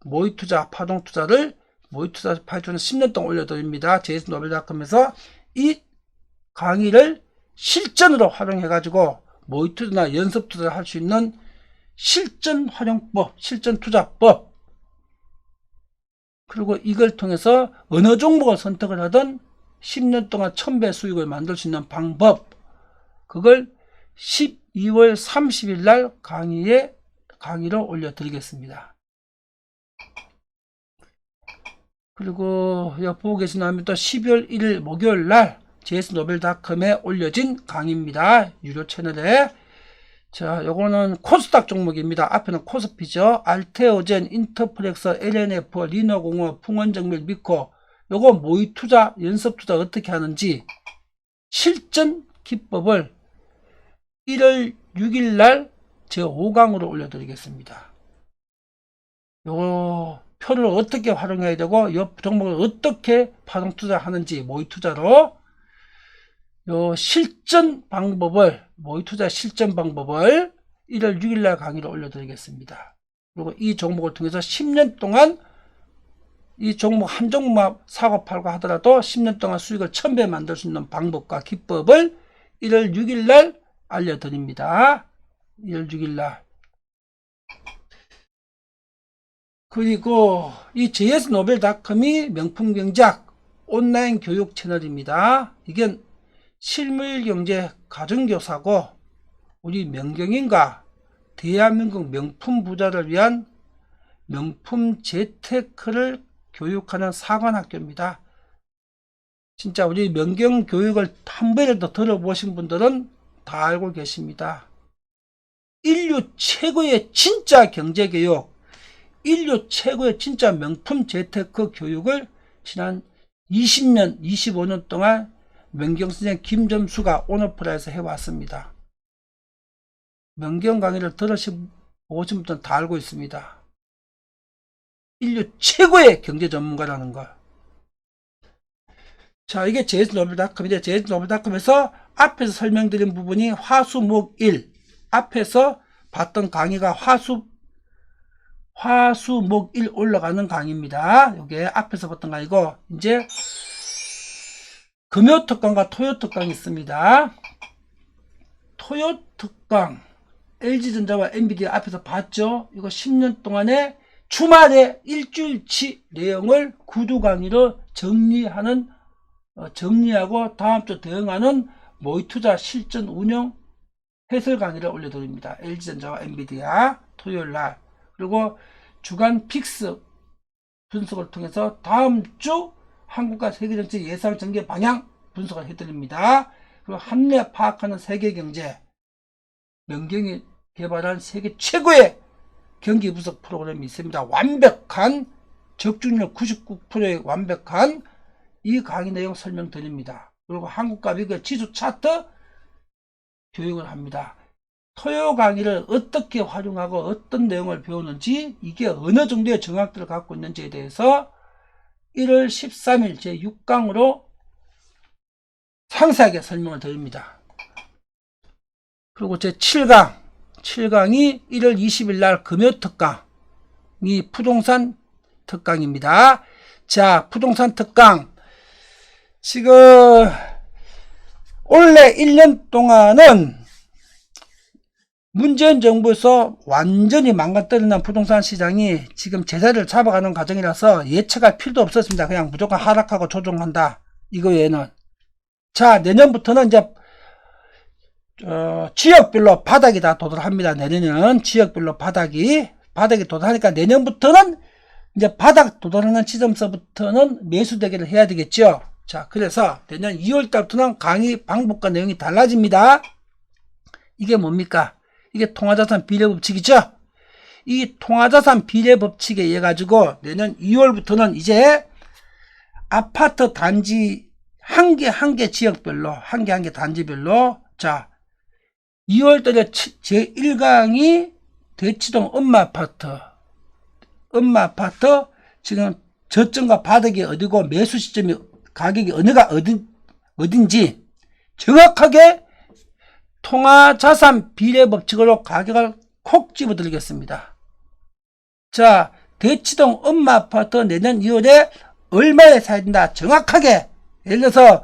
A: 모의투자, 파동투자를 모의투자 파이썬을 10년 동안 올려드립니다. js노벨.com에서 이 강의를 실전으로 활용해가지고 모의투자나 연습투자를 할 수 있는 실전 활용법, 실전 투자법, 그리고 이걸 통해서 어느 종목을 선택을 하든 10년 동안 1000배 수익을 만들 수 있는 방법, 그걸 12월 30일 날 강의로 올려드리겠습니다. 그리고 여기 보고 계시면 또 12월 1일 목요일 날 js노벨.com에 올려진 강의입니다. 유료 채널에. 자, 요거는 코스닥 종목입니다. 앞에는 코스피죠. 알테오젠, 인터플렉서, LNF, 리너공업, 풍원정밀, 미코. 요거 모의투자, 연습투자 어떻게 하는지 실전 기법을 1월 6일 날 제 5강으로 올려드리겠습니다. 요거 표를 어떻게 활용해야 되고 이 종목을 어떻게 파동투자 하는지 모의투자로 요 실전 방법을, 모의투자 실전 방법을 1월 6일날 강의를 올려드리겠습니다. 그리고 이 종목을 통해서 10년 동안 이 종목 한 종목만 사고 팔고 하더라도 10년 동안 수익을 1000배 만들 수 있는 방법과 기법을 1월 6일날 알려드립니다. 1월 6일날. 그리고 이 js노벨.com이 명품경제학 온라인 교육 채널입니다. 이게 실물경제 가정교사고 우리 명경인과 대한민국 명품 부자를 위한 명품 재테크를 교육하는 사관학교입니다. 진짜 우리 명경 교육을 한 번이라도 들어보신 분들은 다 알고 계십니다. 인류 최고의 진짜 경제교육, 인류 최고의 진짜 명품 재테크 교육을 지난 20년, 25년 동안 명경선생 김점수가 온오프라에서 해왔습니다. 명경 강의를 들으신 분들은 다 알고 있습니다. 인류 최고의 경제 전문가라는 걸. 자, 이게 js노벨.com인데 js노벨.com에서 앞에서 설명드린 부분이 화수목1 앞에서 봤던 강의가 화수목1 올라가는 강의입니다. 이게 앞에서 봤던 강의고 이제 금요특강과 토요특강이 있습니다. 토요특강 LG전자와 엔비디아 앞에서 봤죠. 이거 10년 동안에 주말에 일주일치 내용을 구두 강의로 정리하고 다음주 대응하는 모의투자 실전 운영 해설 강의를 올려드립니다. LG전자와 엔비디아 토요일날. 그리고 주간 픽스 분석을 통해서 다음주 한국과 세계정치 예상 전개 방향 분석을 해드립니다. 그리고 한내 파악하는 세계경제, 명경이 개발한 세계 최고의 경기 분석 프로그램이 있습니다. 완벽한 적중률 99%의 완벽한 이 강의 내용 설명드립니다. 그리고 한국과 미국의 지수 차트 교육을 합니다. 토요 강의를 어떻게 활용하고 어떤 내용을 배우는지, 이게 어느 정도의 정확도를 갖고 있는지에 대해서 1월 13일 제6강으로 상세하게 설명을 드립니다. 그리고 제7강이 1월 20일 날 금요특강이 부동산 특강입니다. 자, 부동산 특강. 지금 올해 1년 동안은 문재인 정부에서 완전히 망가뜨리는 부동산 시장이 지금 제자리를 잡아가는 과정이라서 예측할 필요도 없었습니다. 그냥 무조건 하락하고 조정한다. 이거 외에는. 자, 내년부터는 이제 지역별로 바닥이 다 도달합니다. 내년에는 지역별로 바닥이 도달하니까 내년부터는 이제 바닥 도달하는 지점서부터는 매수 대결을 해야 되겠죠. 자, 그래서 내년 2월달부터는 강의 방법과 내용이 달라집니다. 이게 뭡니까? 이게 통화자산 비례 법칙이죠. 이 통화자산 비례 법칙에 의해 가지고 내년 2월부터는 이제 아파트 단지 한 개 지역별로 한 개 단지별로, 자, 2월달에 제1강이 대치동 엄마아파트 지금 저점과 바닥이 어디고 매수 시점이 가격이 어딘지 정확하게 통화자산 비례 법칙으로 가격을 콕 집어드리겠습니다. 자, 대치동 엄마아파트 내년 2월에 얼마에 사야 된다. 정확하게. 예를 들어서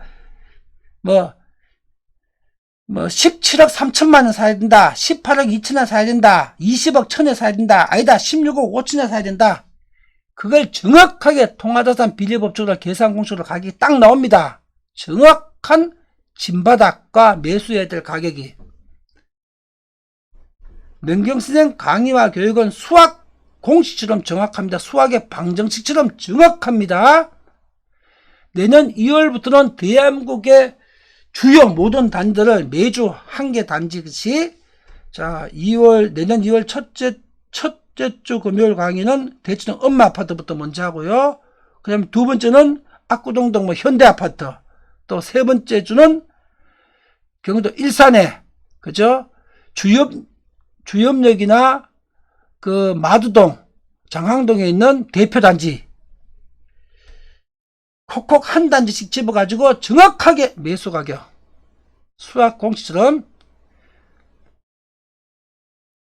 A: 17억 3천만원 사야 된다. 18억 2천에 사야 된다. 20억 1천에 사야 된다. 아니다. 16억 5천에 사야 된다. 그걸 정확하게 통화자산 비례법칙으로 계산 공식으로 가격이 딱 나옵니다. 정확한 진바닥과 매수해야 될 가격이. 명경선생 강의와 교육은 수학 공식처럼 정확합니다. 수학의 방정식처럼 정확합니다. 내년 2월부터는 대한민국의 주요 모든 단지들을 매주 한 개 단지씩, 자, 내년 2월 첫째 주 금요일 강의는 대치동 엄마아파트부터 먼저 하고요. 그 다음에 두 번째는 압구정동 현대아파트, 또 세 번째 주는 경기도 일산에, 그죠? 주염역이나 그 마두동, 장항동에 있는 대표단지, 콕콕 한 단지씩 집어가지고 정확하게 매수 가격, 수학 공식처럼,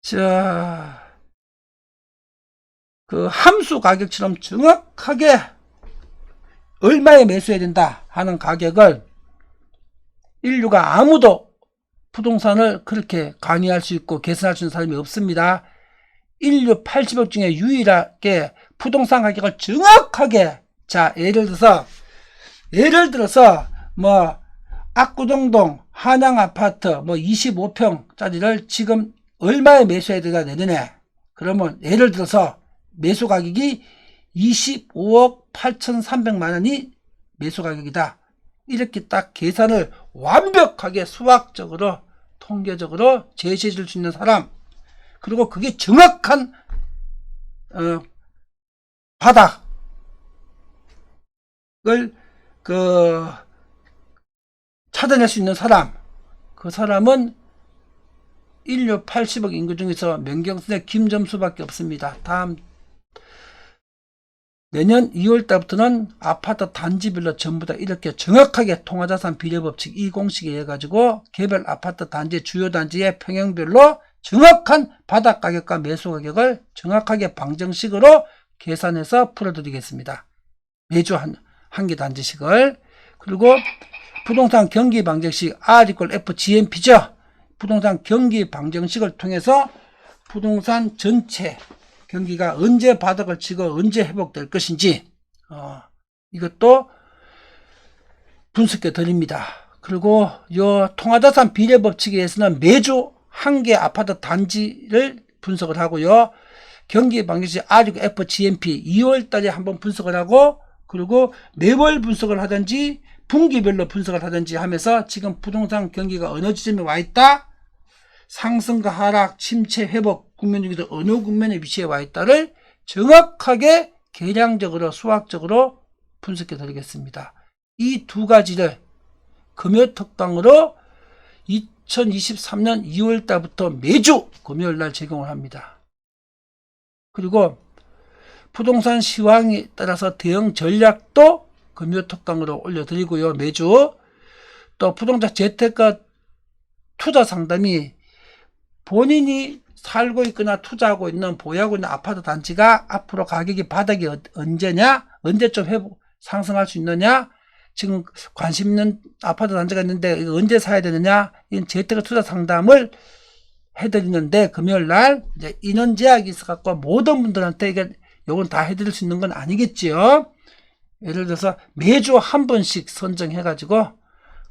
A: 자, 그 함수 가격처럼 정확하게 얼마에 매수해야 된다 하는 가격을 인류가 아무도 부동산을 그렇게 강의할 수 있고 계산할 수 있는 사람이 없습니다. 인류 80억 중에 유일하게 부동산 가격을 정확하게, 자, 예를 들어서 압구정동 한양아파트 25평짜리를 지금 얼마에 매수해야 되나 내년에. 그러면 예를 들어서 매수 가격이 25억 8,300만원이 매수 가격이다. 이렇게 딱 계산을 완벽하게 수학적으로 통계적으로 제시해 줄 수 있는 사람, 그리고 그게 정확한 바닥을 찾아낼 수 있는 사람, 그 사람은 인류 80억 인구 중에서 명경선생 김점수밖에 없습니다. 다음 내년 2월달부터는 아파트 단지별로 전부 다 이렇게 정확하게 통화자산 비례법칙 이 공식에 의해 가지고 개별 아파트 단지 주요 단지의 평형별로 정확한 바닥 가격과 매수 가격을 정확하게 방정식으로 계산해서 풀어드리겠습니다. 매주 한 개 단지씩을. 그리고 부동산 경기 방정식 R=F GMP죠. 부동산 경기 방정식을 통해서 부동산 전체 경기가 언제 바닥을 치고 언제 회복될 것인지 이것도 분석해 드립니다. 그리고 요 통화자산 비례 법칙에 의해서는 매주 한 개 아파트 단지를 분석을 하고요. 경기 방정식 R=F GMP 2월 달에 한번 분석을 하고, 그리고 매월 분석을 하든지 분기별로 분석을 하든지 하면서 지금 부동산 경기가 어느 지점에 와 있다, 상승과 하락, 침체, 회복 국면 중에서 어느 국면에 위치해 와 있다를 정확하게 계량적으로 수학적으로 분석해 드리겠습니다. 이 두 가지를 금요 특강으로 2023년 2월 달부터 매주 금요일 날 제공을 합니다. 그리고 부동산 시황에 따라서 대응 전략도 금요 특강으로 올려드리고요. 매주 또 부동산 재테크 투자 상담이 본인이 살고 있거나 투자하고 있는 보유하고 있는 아파트 단지가 앞으로 가격이 바닥이 언제냐, 언제쯤 상승할 수 있느냐, 지금 관심 있는 아파트 단지가 있는데 이거 언제 사야 되느냐, 이런 재테크 투자 상담을 해드리는데, 금요일 날 이제 인원 제약이 있어갖고 모든 분들한테 이게 요건 다 해드릴 수 있는 건 아니겠지요. 예를 들어서 매주 한 번씩 선정해가지고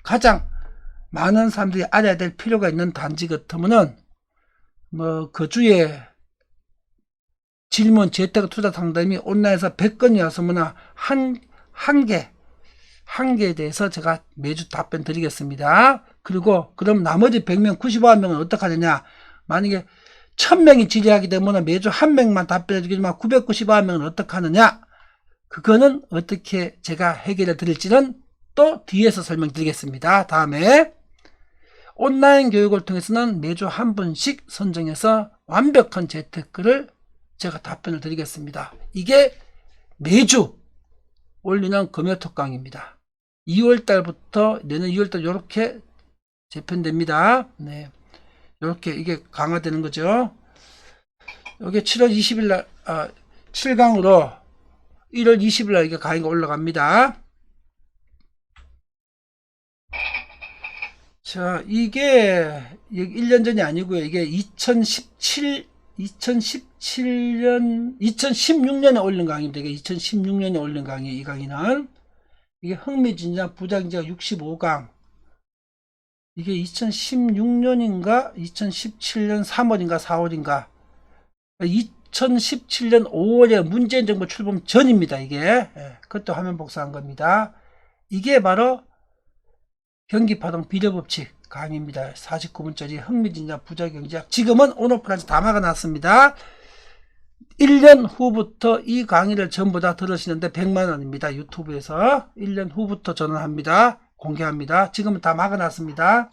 A: 가장 많은 사람들이 알아야 될 필요가 있는 단지 같으면은 뭐 그 주에 질문 재테크 투자 상담이 온라인에서 100건이 왔으면 한 개에 대해서 제가 매주 답변 드리겠습니다. 그리고 그럼 나머지 100명 95명은 어떻게 하느냐, 만약에 1000명이 질의하게 되면 매주 한 명만 답변해 주겠지만 999명은 어떻게 하느냐, 그거는 어떻게 제가 해결해 드릴지는 또 뒤에서 설명드리겠습니다. 다음에 온라인 교육을 통해서는 매주 한 분씩 선정해서 완벽한 재테크를 제가 답변을 드리겠습니다. 이게 매주 올리는 금요톡 강의입니다. 2월달부터 내년 2월달 이렇게 재편됩니다. 네, 이렇게 이게 강화되는 거죠. 여기 7월 20일 날 7강으로 1월 20일 날 이게 강의가 올라갑니다. 자, 이게 1년 전이 아니고요. 이게 2016년에 올린 강의입니다. 이게 2016년에 올린 강의, 이 강의는. 이게 흥미진장 부장제가 65강. 이게 2016년인가? 2017년 3월인가? 4월인가? 2017년 5월에 문재인 정부 출범 전입니다. 이게. 그것도 화면 복사한 겁니다. 이게 바로 경기파동 비례법칙 강의입니다. 49분짜리 흥미진장 부자경제학. 지금은 온오프라인에서 다 막아놨습니다. 1년 후부터 이 강의를 전부 다 들으시는데 100만원입니다. 유튜브에서 1년 후부터 전환합니다. 공개합니다. 지금은 다 막아놨습니다.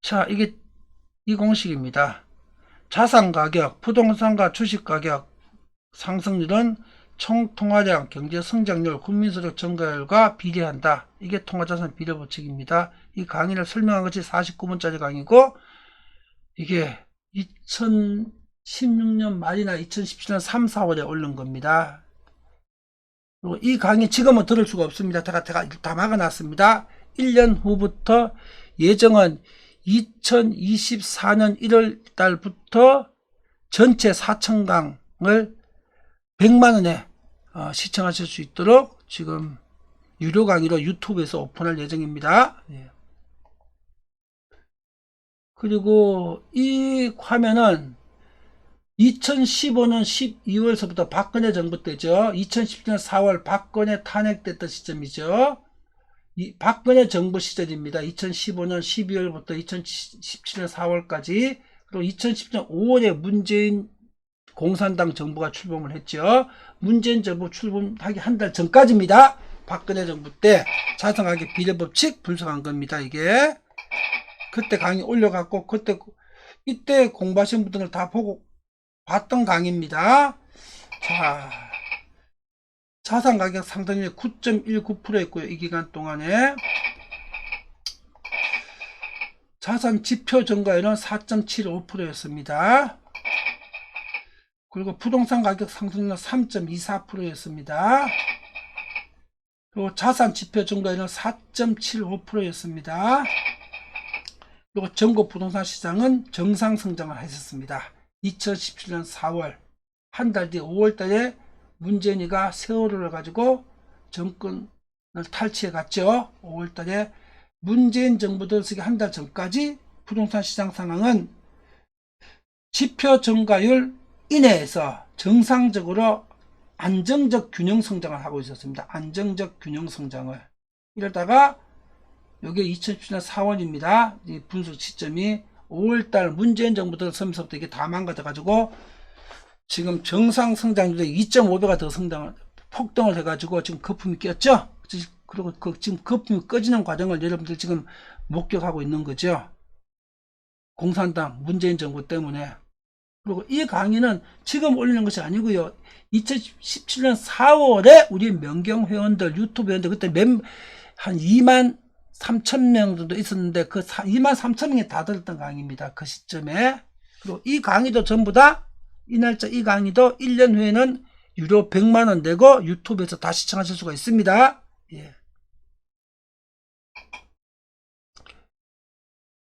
A: 자, 이게 이 공식입니다. 자산가격, 부동산과 주식가격 상승률은 총통화량, 경제성장률, 국민소득 증가율과 비례한다. 이게 통화자산 비례법칙입니다. 이 강의를 설명한 것이 49분짜리 강의고, 이게 2016년 말이나 2017년 3, 4월에 올린 겁니다. 그리고 이 강의 지금은 들을 수가 없습니다. 제가 다 막아놨습니다. 1년 후부터 예정은 2024년 1월 달부터 전체 4,000강을 100만원에 시청하실 수 있도록 지금 유료 강의로 유튜브에서 오픈할 예정입니다. 예. 그리고 이 화면은 2015년 12월서부터 박근혜 정부 때죠. 2017년 4월 박근혜 탄핵됐던 시점이죠. 이 박근혜 정부 시절입니다. 2015년 12월부터 2017년 4월까지. 그리고 2017년 5월에 문재인 공산당 정부가 출범을 했죠. 문재인 정부 출범하기 한 달 전까지입니다. 박근혜 정부 때 자산가격 비례법칙 분석한 겁니다. 이게 그때 강의 올려갖고 이때 공부하신 분들을 다 보고 봤던 강의입니다. 자, 자산가격 상승률이 9.19%였고요. 이 기간 동안에 자산 지표 증가율은 4.75%였습니다. 그리고 부동산 가격 상승률은 3.24%였습니다. 그리고 자산 지표 증가율은 4.75%였습니다. 그리고 전국 부동산 시장은 정상 성장을 했었습니다. 2017년 4월 한 달 뒤 5월 달에 문재인이가 세월호를 가지고 정권을 탈취해 갔죠. 5월 달에 문재인 정부 들어서기 한 달 전까지 부동산 시장 상황은 지표 증가율 이내에서 정상적으로 안정적 균형 성장을 하고 있었습니다. 안정적 균형 성장을. 이러다가 여기 2017년 4월입니다. 이 분석 시점이 5월달 문재인 정부 들어서면서부터 이게 다 망가져가지고 지금 정상 성장률이 2.5배가 더 폭등을 해가지고 지금 거품이 꼈죠. 그리고 지금 거품이 꺼지는 과정을 여러분들 지금 목격하고 있는 거죠. 공산당 문재인 정부 때문에. 그리고 이 강의는 지금 올리는 것이 아니고요. 2017년 4월에 우리 명경 회원들, 유튜브 회원들 그때 한 2만 3,000명 정도 있었는데 그 23,000명이 다 들었던 강의입니다. 그 시점에. 그리고 이 강의도 전부 다 이 날짜 이 강의도 1년 후에는 유료 100만원 내고 유튜브에서 다 시청하실 수가 있습니다. 예.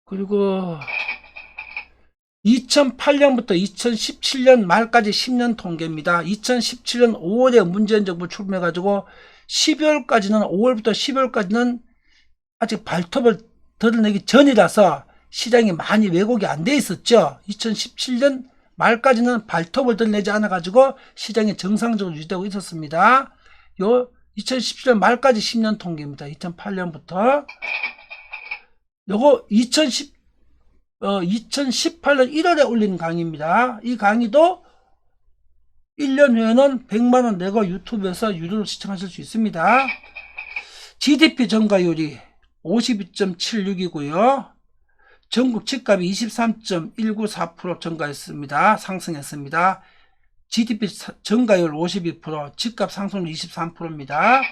A: 그리고 2008년부터 2017년 말까지 10년 통계입니다. 2017년 5월에 문재인 정부 출범해가지고 12월까지는 5월부터 12월까지는 아직 발톱을 드러내기 전이라서 시장이 많이 왜곡이 안 돼 있었죠. 2017년 말까지는 발톱을 드러내지 않아 가지고 시장이 정상적으로 유지되고 있었습니다. 요 2017년 말까지 10년 통계입니다. 2008년부터 요거 2018년 1월에 올린 강의입니다. 이 강의도 1년 후에는 100만원 내고 유튜브에서 유료로 시청하실 수 있습니다. GDP 증가율이 52.76이고요. 전국 집값이 23.194% 증가했습니다. 상승했습니다. GDP 증가율 52%, 집값 상승률 23%입니다.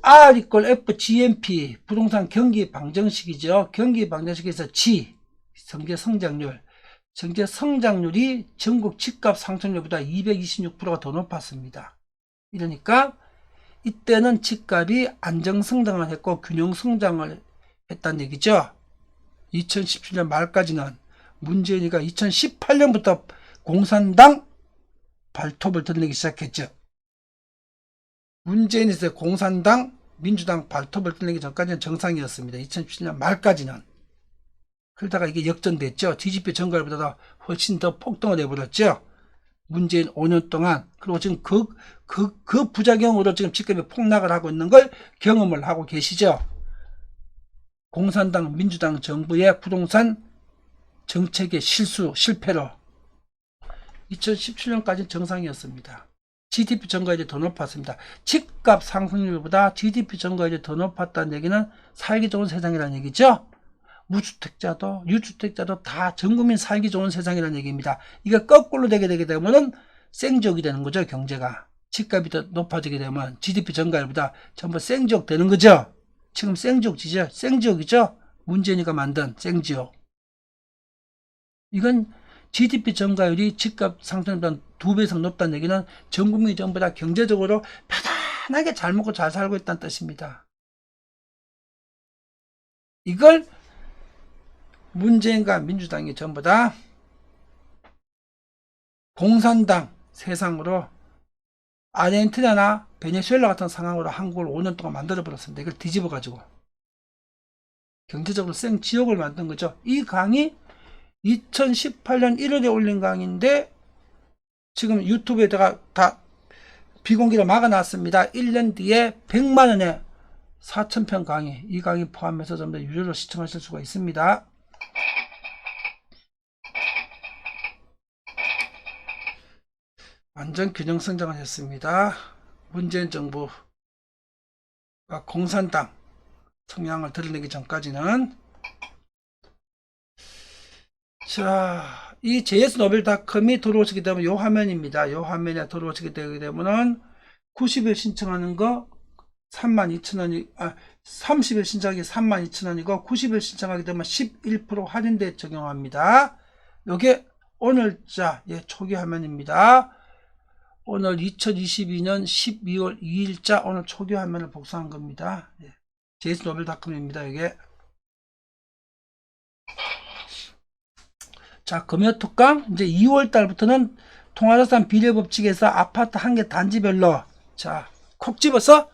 A: R = F GNP, 부동산 경기 방정식이죠. 경기 방정식에서 G, 경제 성장률. 경제 성장률이 전국 집값 상승률보다 226%가 더 높았습니다. 이러니까 이때는 집값이 안정성장을 했고 균형성장을 했다는 얘기죠. 2017년 말까지는 문재인이가 2018년부터 공산당 발톱을 드러내기 시작했죠. 문재인에서 공산당, 민주당 발톱을 드러내기 전까지는 정상이었습니다. 2017년 말까지는. 그러다가 이게 역전됐죠. GDP 증가율보다 훨씬 더 폭등을 해버렸죠. 문재인 5년 동안. 그리고 지금 그 부작용으로 지금 집값이 폭락을 하고 있는 걸 경험을 하고 계시죠. 공산당, 민주당 정부의 부동산 정책의 실패로 2017년까지 정상이었습니다. GDP 증가율이 더 높았습니다. 집값 상승률보다 GDP 증가율이 더 높았다는 얘기는 살기 좋은 세상이라는 얘기죠. 무주택자도 유주택자도 다 전국민 살기 좋은 세상이라는 얘기입니다. 이게 거꾸로 되게 되면 생지옥이 되는 거죠. 경제가. 집값이 더 높아지게 되면 GDP 증가율보다 전부 생지옥 되는 거죠. 지금 생지옥이죠. 생지옥이죠. 문재인이가 만든 생지옥. 이건 GDP 증가율이 집값 상승보다 2배 이상 높다는 얘기는 전 국민이 전부 다 경제적으로 편안하게 잘 먹고 잘 살고 있다는 뜻입니다. 이걸 문재인과 민주당이 전부 다 공산당 세상으로 아르헨티나나 베네수엘라 같은 상황으로 한국을 5년 동안 만들어 버렸습니다. 이걸 뒤집어 가지고 경제적으로 생지옥을 만든 거죠. 이 강의 2018년 1월에 올린 강의인데 지금 유튜브에다가 다 비공개로 막아놨습니다. 1년 뒤에 100만원에 4,000편 강의, 이 강의 포함해서 전부 다 유료로 시청하실 수가 있습니다. 완전 균형 성장을 했습니다. 문재인 정부가 공산당 성향을 드러내기 전까지는. 자, 이 js노벨닷컴이 들어오시게 되면 요 화면입니다. 요 화면에 들어오시게 되게 되면은 90일 신청하는 거 32,000원이 30일 신청하기 32,000원이고 90일 신청하게 되면 11% 할인대 적용합니다. 요게 오늘자 초기 화면입니다. 오늘 2022년 12월 2일자 오늘 초기 화면을 복사한 겁니다. js노벨닷컴입니다. 이게. 자, 금요특강 이제 2월 달부터는 통화자산 비례법칙에서 아파트 한 개 단지별로 자, 콕 집어서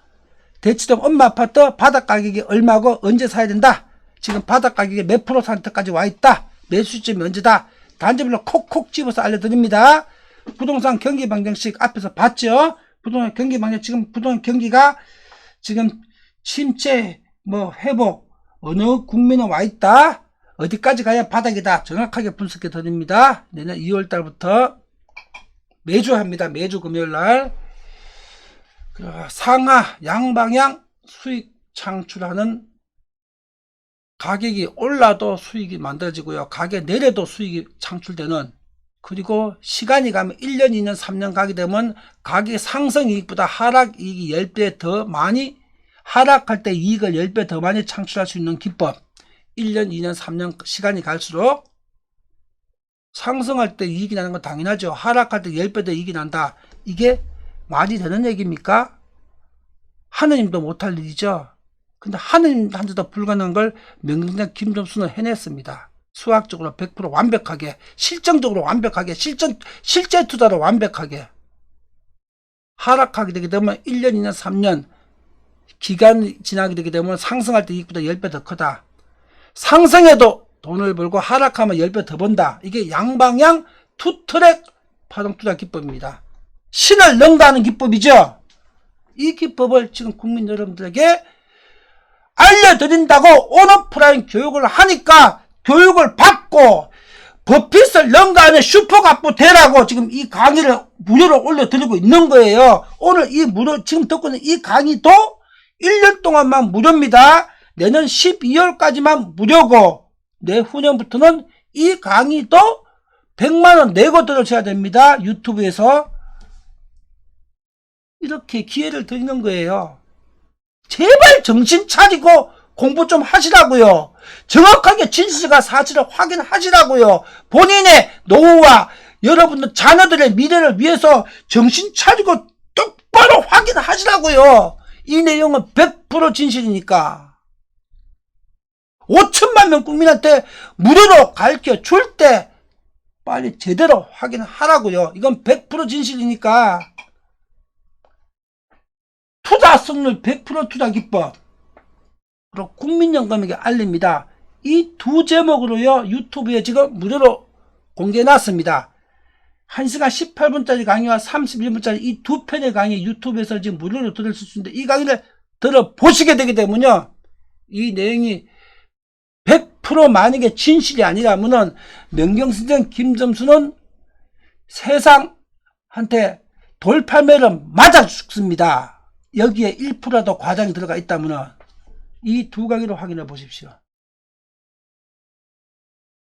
A: 대치동 엄마 아파트 바닥가격이 얼마고 언제 사야 된다. 지금 바닥가격이 몇 프로 상태까지 와 있다. 매수 시점이 언제다. 단지별로 콕콕 집어서 알려드립니다. 부동산 경기 방정식 앞에서 봤죠. 부동산 경기 방정 지금 부동산 경기가 지금 침체 회복 어느 국면에 와 있다. 어디까지 가야 바닥이다. 정확하게 분석해 드립니다. 내년 2월 달부터 매주 합니다. 매주 금요일 날. 상하 양방향 수익 창출하는 가격이 올라도 수익이 만들어지고요. 가격 내려도 수익이 창출되는, 그리고 시간이 가면 1년, 2년, 3년 가게 되면 가격 상승 이익보다 하락 이익이 10배 더 많이 하락할 때 이익을 10배 더 많이 창출할 수 있는 기법. 1년, 2년, 3년 시간이 갈수록 상승할 때 이익이 나는 건 당연하죠. 하락할 때 10배 더 이익이 난다. 이게 말이 되는 얘기입니까? 하느님도 못할 일이죠. 근데 하느님한테도 불가능한 걸 명경대학 김점수는 해냈습니다. 수학적으로 100% 완벽하게, 실정적으로 완벽하게, 실제 투자로 완벽하게. 하락하게 되게 되면 1년, 2년, 3년 기간이 지나게 되게 되면 상승할 때 이익보다 10배 더 크다. 상승해도 돈을 벌고 하락하면 10배 더 번다. 이게 양방향 투트랙 파동투자 기법입니다. 신을 능가하는 기법이죠. 이 기법을 지금 국민 여러분들에게 알려드린다고 온오프라인 교육을 하니까 교육을 받고 버핏을 능가하는 슈퍼갑부 되라고 지금 이 강의를 무료로 올려드리고 있는 거예요. 오늘 이 무료, 지금 듣고 있는 이 강의도 1년 동안만 무료입니다. 내년 12월까지만 무료고, 내후년부터는 이 강의도 100만원 내고 들으셔야 됩니다. 유튜브에서. 이렇게 기회를 드리는 거예요. 제발 정신 차리고 공부 좀 하시라고요. 정확하게 진실과 사실을 확인하시라고요. 본인의 노후와 여러분들 자녀들의 미래를 위해서 정신 차리고 똑바로 확인하시라고요. 이 내용은 100% 진실이니까. 5천만 명 국민한테 무료로 가르쳐 줄 때 빨리 제대로 확인하라고요. 이건 100% 진실이니까. 투자 승률 100% 투자 기법. 그리고 국민연금에게 알립니다. 이 두 제목으로요, 유튜브에 지금 무료로 공개해 놨습니다. 1시간 18분짜리 강의와 31분짜리 이 두 편의 강의 유튜브에서 지금 무료로 들을 수 있는데, 이 강의를 들어보시게 되게 되면요, 이 내용이 100% 만약에 진실이 아니라면은 명경선생 김점수는 세상한테 돌팔매를 맞아 죽습니다. 여기에 1%라도 과장이 들어가 있다면은 이 두 강의로 확인해 보십시오.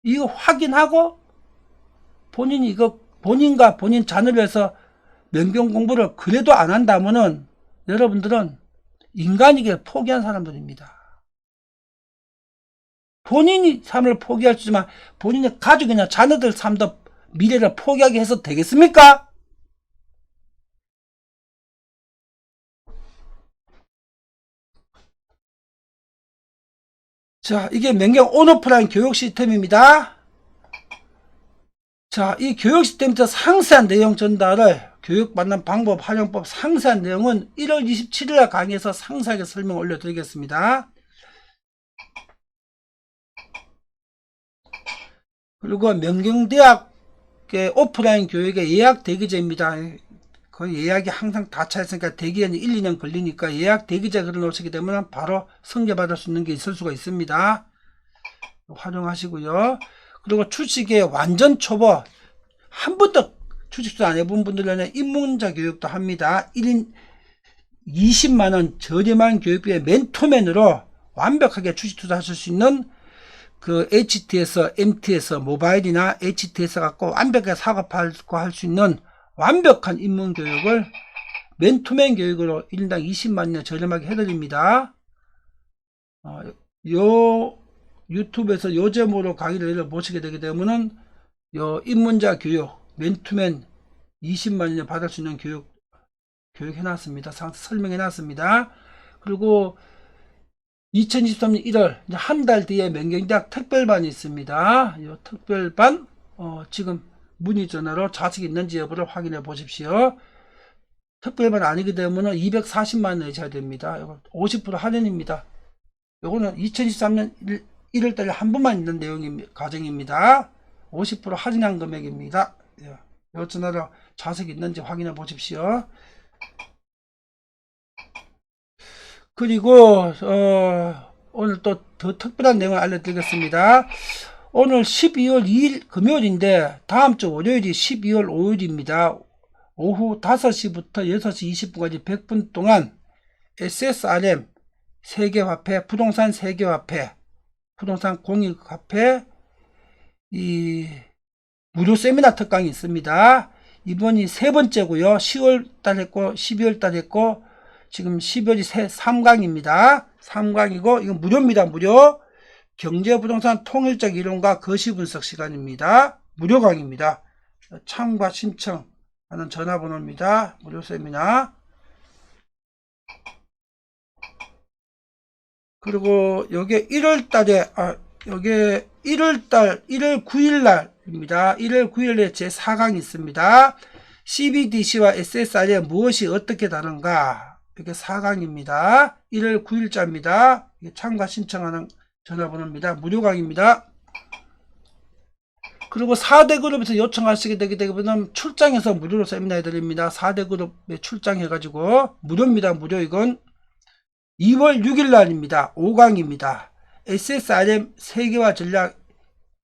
A: 이거 확인하고 본인이 이거 본인과 본인 자녀를 위해서 명경 공부를 그래도 안 한다면은 여러분들은 인간이게 포기한 사람들입니다. 본인이 삶을 포기할 수 있지만 본인의 가족이나 자녀들 삶도 미래를 포기하게 해서 되겠습니까? 자, 이게 명경 온오프라인 교육 시스템입니다. 자, 이 교육 시스템에서 상세한 내용 전달을, 교육받는 방법, 활용법 상세한 내용은 1월 27일 강의에서 상세하게 설명 올려드리겠습니다. 그리고 명경대학의 오프라인 교육의 예약 대기제입니다. 거의 예약이 항상 다 차있으니까 대기한이 1, 2년 걸리니까 예약 대기제 걸어놓으시게 되면 바로 승계받을 수 있는 게 있을 수가 있습니다. 활용하시고요. 그리고 주식의 완전 초보, 한 번도 주식도 안 해본 분들에는 입문자 교육도 합니다. 1인 20만원 저렴한 교육비의 맨투맨으로 완벽하게 주식 투자하실 수 있는 그 HTS, MTS, 모바일이나 HTS 갖고 완벽하게 사고팔고 할 수 있는 완벽한 입문 교육을 맨투맨 교육으로 1인당 20만원 저렴하게 해드립니다. 요 유튜브에서 요 제목으로 강의를 보시게 되게 되면은 요 입문자 교육 맨투맨 20만원 받을 수 있는 교육 해놨습니다. 설명해놨습니다. 그리고 2023년 1월 한 달 뒤에 명경대학 특별반이 있습니다. 이 특별반 지금 문의 전화로 자식이 있는지 여부를 확인해 보십시오. 특별반 아니게 되면 240만 내셔야 됩니다. 이거 50% 할인입니다. 요거는 2023년 1월달에 한 번만 있는 내용입니다. 과정입니다. 50% 할인한 금액입니다. 요 전화로 자식이 있는지 확인해 보십시오. 그리고 오늘 또 더 특별한 내용을 알려드리겠습니다. 오늘 12월 2일 금요일인데 다음주 월요일이 12월 5일입니다. 오후 5시부터 6시 20분까지 100분 동안 SSRM 세계화폐, 부동산 세계화폐, 부동산 공익화폐 이 무료 세미나 특강이 있습니다. 이번이 세 번째고요. 10월달 했고 12월달 했고 지금 12월이 3강입니다. 3강이고 이건 무료입니다. 무료. 경제부동산 통일적 이론과 거시 분석 시간입니다. 무료 강의입니다. 참가 신청하는 전화번호입니다. 무료 세미나. 그리고 요게 1월달에 요게 1월 9일날입니다. 1월 9일에 제 4강이 있습니다. CBDC와 SSR에 무엇이 어떻게 다른가? 이게 4강입니다. 1월 9일자입니다. 참가 신청하는 전화번호입니다. 무료 강의입니다. 그리고 4대 그룹에서 요청하시게 되게 되면 출장해서 무료로 세미나 해드립니다. 4대 그룹에 출장해가지고 무료입니다. 무료. 이건 2월 6일 날입니다. 5강입니다. SSRM 세계화 전략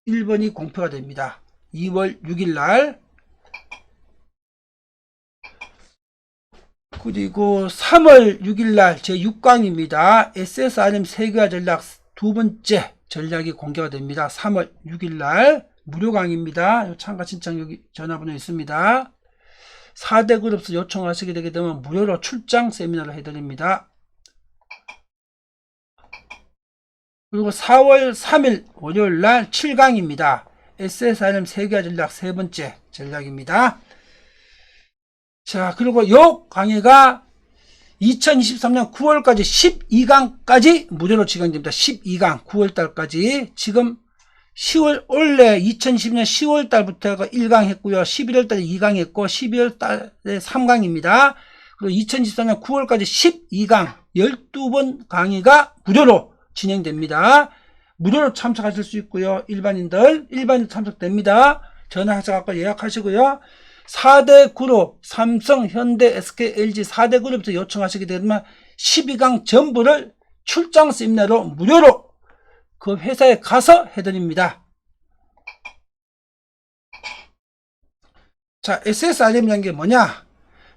A: 1번이 공표가 됩니다. 2월 6일 날. 그리고 3월 6일 날 제6강입니다. SSRM 세계화 전략 두 번째 전략이 공개가 됩니다. 3월 6일 날 무료 강의입니다. 참가 신청 여기 전화번호 있습니다. 4대 그룹에서 요청하시게 되게 되면 무료로 출장 세미나를 해드립니다. 그리고 4월 3일 월요일 날 7강입니다. SSRM 세계화 전략 세 번째 전략입니다. 자, 그리고 요 강의가 2023년 9월까지 12강까지 무료로 진행됩니다. 12강 9월달까지. 지금 10월 원래 2020년 10월달부터 1강 했고요. 11월달에 2강 했고 12월달에 3강입니다. 그리고 2024년 9월까지 12강 12번 강의가 무료로 진행됩니다. 무료로 참석하실 수 있고요. 일반인들 참석됩니다. 전화하셔서 예약하시고요. 4대 그룹 삼성, 현대, SK, LG 4대 그룹에서 요청하시게 되면 12강 전부를 출장 세미나로 무료로 그 회사에 가서 해드립니다. 자, SSRM이라는 게 뭐냐?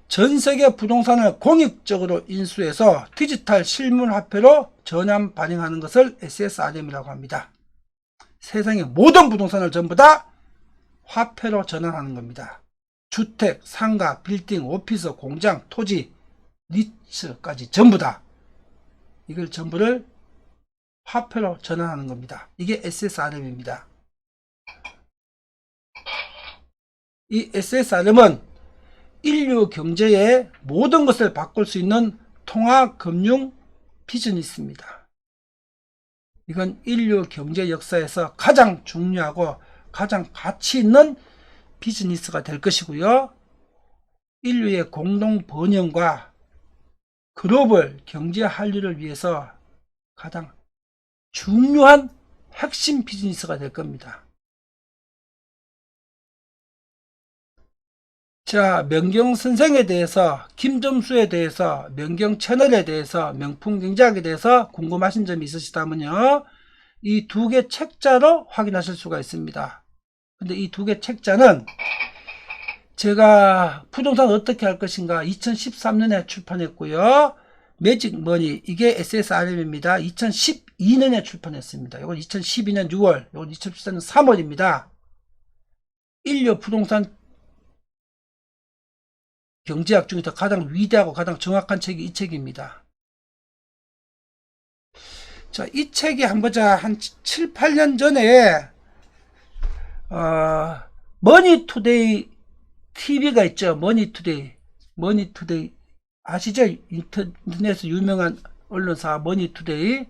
A: 전세계 부동산을 공익적으로 인수해서 디지털 실물화폐로 전환 발행하는 것을 SSRM이라고 합니다. 세상의 모든 부동산을 전부 다 화폐로 전환하는 겁니다. 주택, 상가, 빌딩, 오피스, 공장, 토지, 리츠까지 전부 다 이걸 전부를 화폐로 전환하는 겁니다. 이게 SSRM입니다. 이 SSRM은 인류 경제의 모든 것을 바꿀 수 있는 통합금융 비즈니스입니다. 이건 인류 경제 역사에서 가장 중요하고 가장 가치 있는 비즈니스가 될 것이고요. 인류의 공동 번영과 글로벌 경제 한류를 위해서 가장 중요한 핵심 비즈니스가 될 겁니다. 자, 명경 선생에 대해서, 김점수에 대해서, 명경 채널에 대해서, 명품 경제학에 대해서 궁금하신 점이 있으시다면요, 이 두 개 책자로 확인하실 수가 있습니다. 근데 이 두 개 책자는 제가 부동산 어떻게 할 것인가 2013년에 출판했고요. 매직머니, 이게 SSRM입니다. 2012년에 출판했습니다. 이건 2012년 6월, 이건 2014년 3월입니다. 인류 부동산 경제학 중에서 가장 위대하고 가장 정확한 책이 이 책입니다. 자, 이 책이 한 7, 8년 전에 머니투데이 TV가 있죠. 머니투데이 아시죠? 인터넷에서 유명한 언론사 머니투데이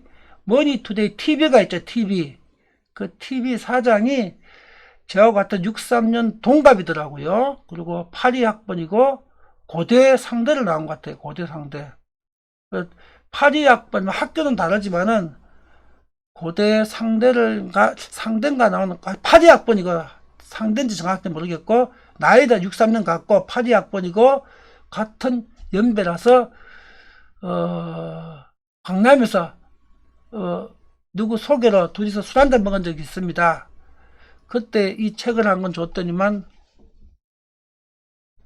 A: TV가 있죠. TV. 그 TV 사장이 저하고 같은 63년 동갑이더라고요. 그리고 82학번이고 고대 상대를 나온 것 같아요. 고대 상대. 82학번 학교는 다르지만은 고대 상대인가 나오는 82학번이고 상대인지 정확히 모르겠고 나이도 63년 같고 82학번이고 같은 연배라서 강남에서 누구 소개로 둘이서 술 한잔 먹은 적이 있습니다. 그때 이 책을 한 건 줬더니만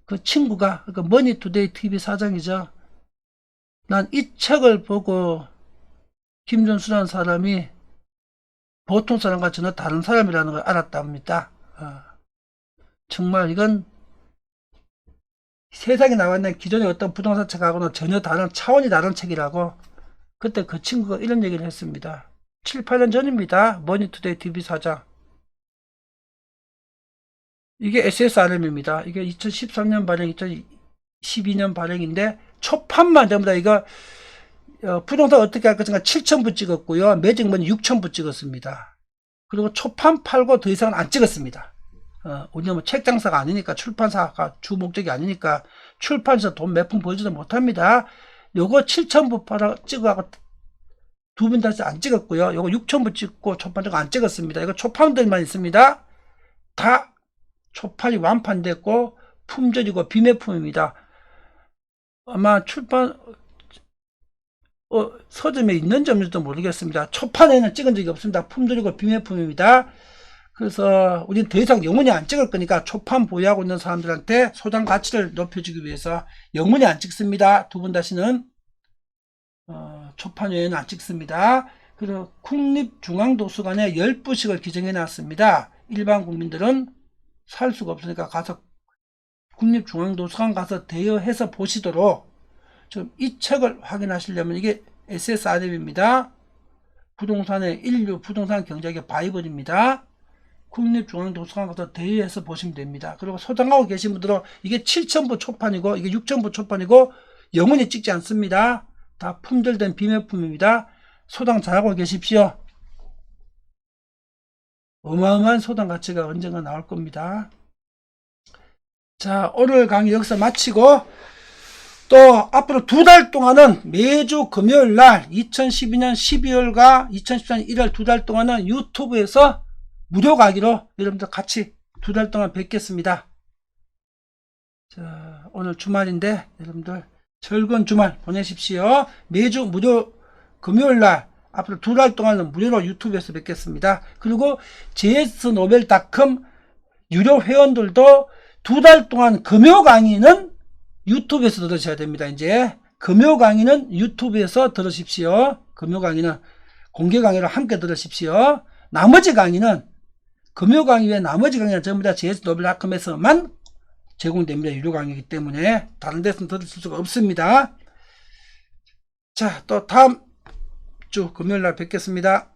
A: 그 친구가, 그러니까 머니투데이 TV 사장이죠. 난 이 책을 보고 김준수라는 사람이 보통 사람과 전혀 다른 사람이라는 걸 알았답니다. 정말 이건 세상에 나와 있는 기존의 어떤 부동산 책하고는 전혀 다른 차원이 다른 책이라고 그때 그 친구가 이런 얘기를 했습니다. 7, 8년 전입니다. 머니투데이 TV 사장. 이게 SSRM입니다. 이게 2013년 발행, 2012년 발행인데 초판만 전부 다 이거 부동산 어떻게 할 것인가 7,000부 찍었고요. 매직머니 6,000부 찍었습니다. 그리고 초판 팔고 더 이상은 안 찍었습니다. 왜냐면 책 장사가 아니니까, 출판사가 주 목적이 아니니까 출판사 돈 몇 푼 벌지도 못합니다. 요거 7,000부 팔아 찍어하고 두 분 다시 안 찍었고요. 요거 6,000부 찍고 초판 저거 안 찍었습니다. 이거 초판들만 있습니다. 다 초판이 완판됐고 품절이고 비매품입니다. 아마 출판 서점에 있는지 없는지도 모르겠습니다. 초판에는 찍은 적이 없습니다. 품절이고 비매품입니다. 그래서 우리는 더 이상 영원히 안 찍을 거니까 초판 보유하고 있는 사람들한테 소장 가치를 높여주기 위해서 영원히 안 찍습니다. 두 분 다시는 초판 외에는 안 찍습니다. 그리고 국립중앙도서관에 10부씩을 기증해 놨습니다. 일반 국민들은 살 수가 없으니까 가서 국립중앙도서관 가서 대여해서 보시도록. 지금 이 책을 확인하시려면 이게 SSRM입니다. 부동산의 인류, 부동산 경제학의 바이블입니다. 국립중앙도서관 가서 대여해서 보시면 됩니다. 그리고 소장하고 계신 분들은 이게 7,000부 초판이고 이게 6,000부 초판이고 영원히 찍지 않습니다. 다 품절된 비매품입니다. 소장 잘하고 계십시오. 어마어마한 소장 가치가 언젠가 나올 겁니다. 자, 오늘 강의 여기서 마치고 또 앞으로 2달 동안은 매주 금요일 날 2012년 12월과 2014년 1월 2달 동안은 유튜브에서 무료 강의로 여러분들 같이 2달 동안 뵙겠습니다. 자, 오늘 주말인데 여러분들 즐거운 주말 보내십시오. 매주 무료 금요일 날 앞으로 2달 동안은 무료로 유튜브에서 뵙겠습니다. 그리고 jsnovel.com 유료 회원들도 2달 동안 금요 강의는 유튜브에서 들으셔야 됩니다. 이제 금요 강의는 유튜브에서 들으십시오. 금요 강의는 공개 강의로 함께 들으십시오. 나머지 강의는 금요 강의 외에 나머지 강의는 전부 다 jsnovel.com에서만 제공됩니다. 유료 강의이기 때문에 다른 데서는 들으실 수가 없습니다. 자, 또 다음 주 금요일 날 뵙겠습니다.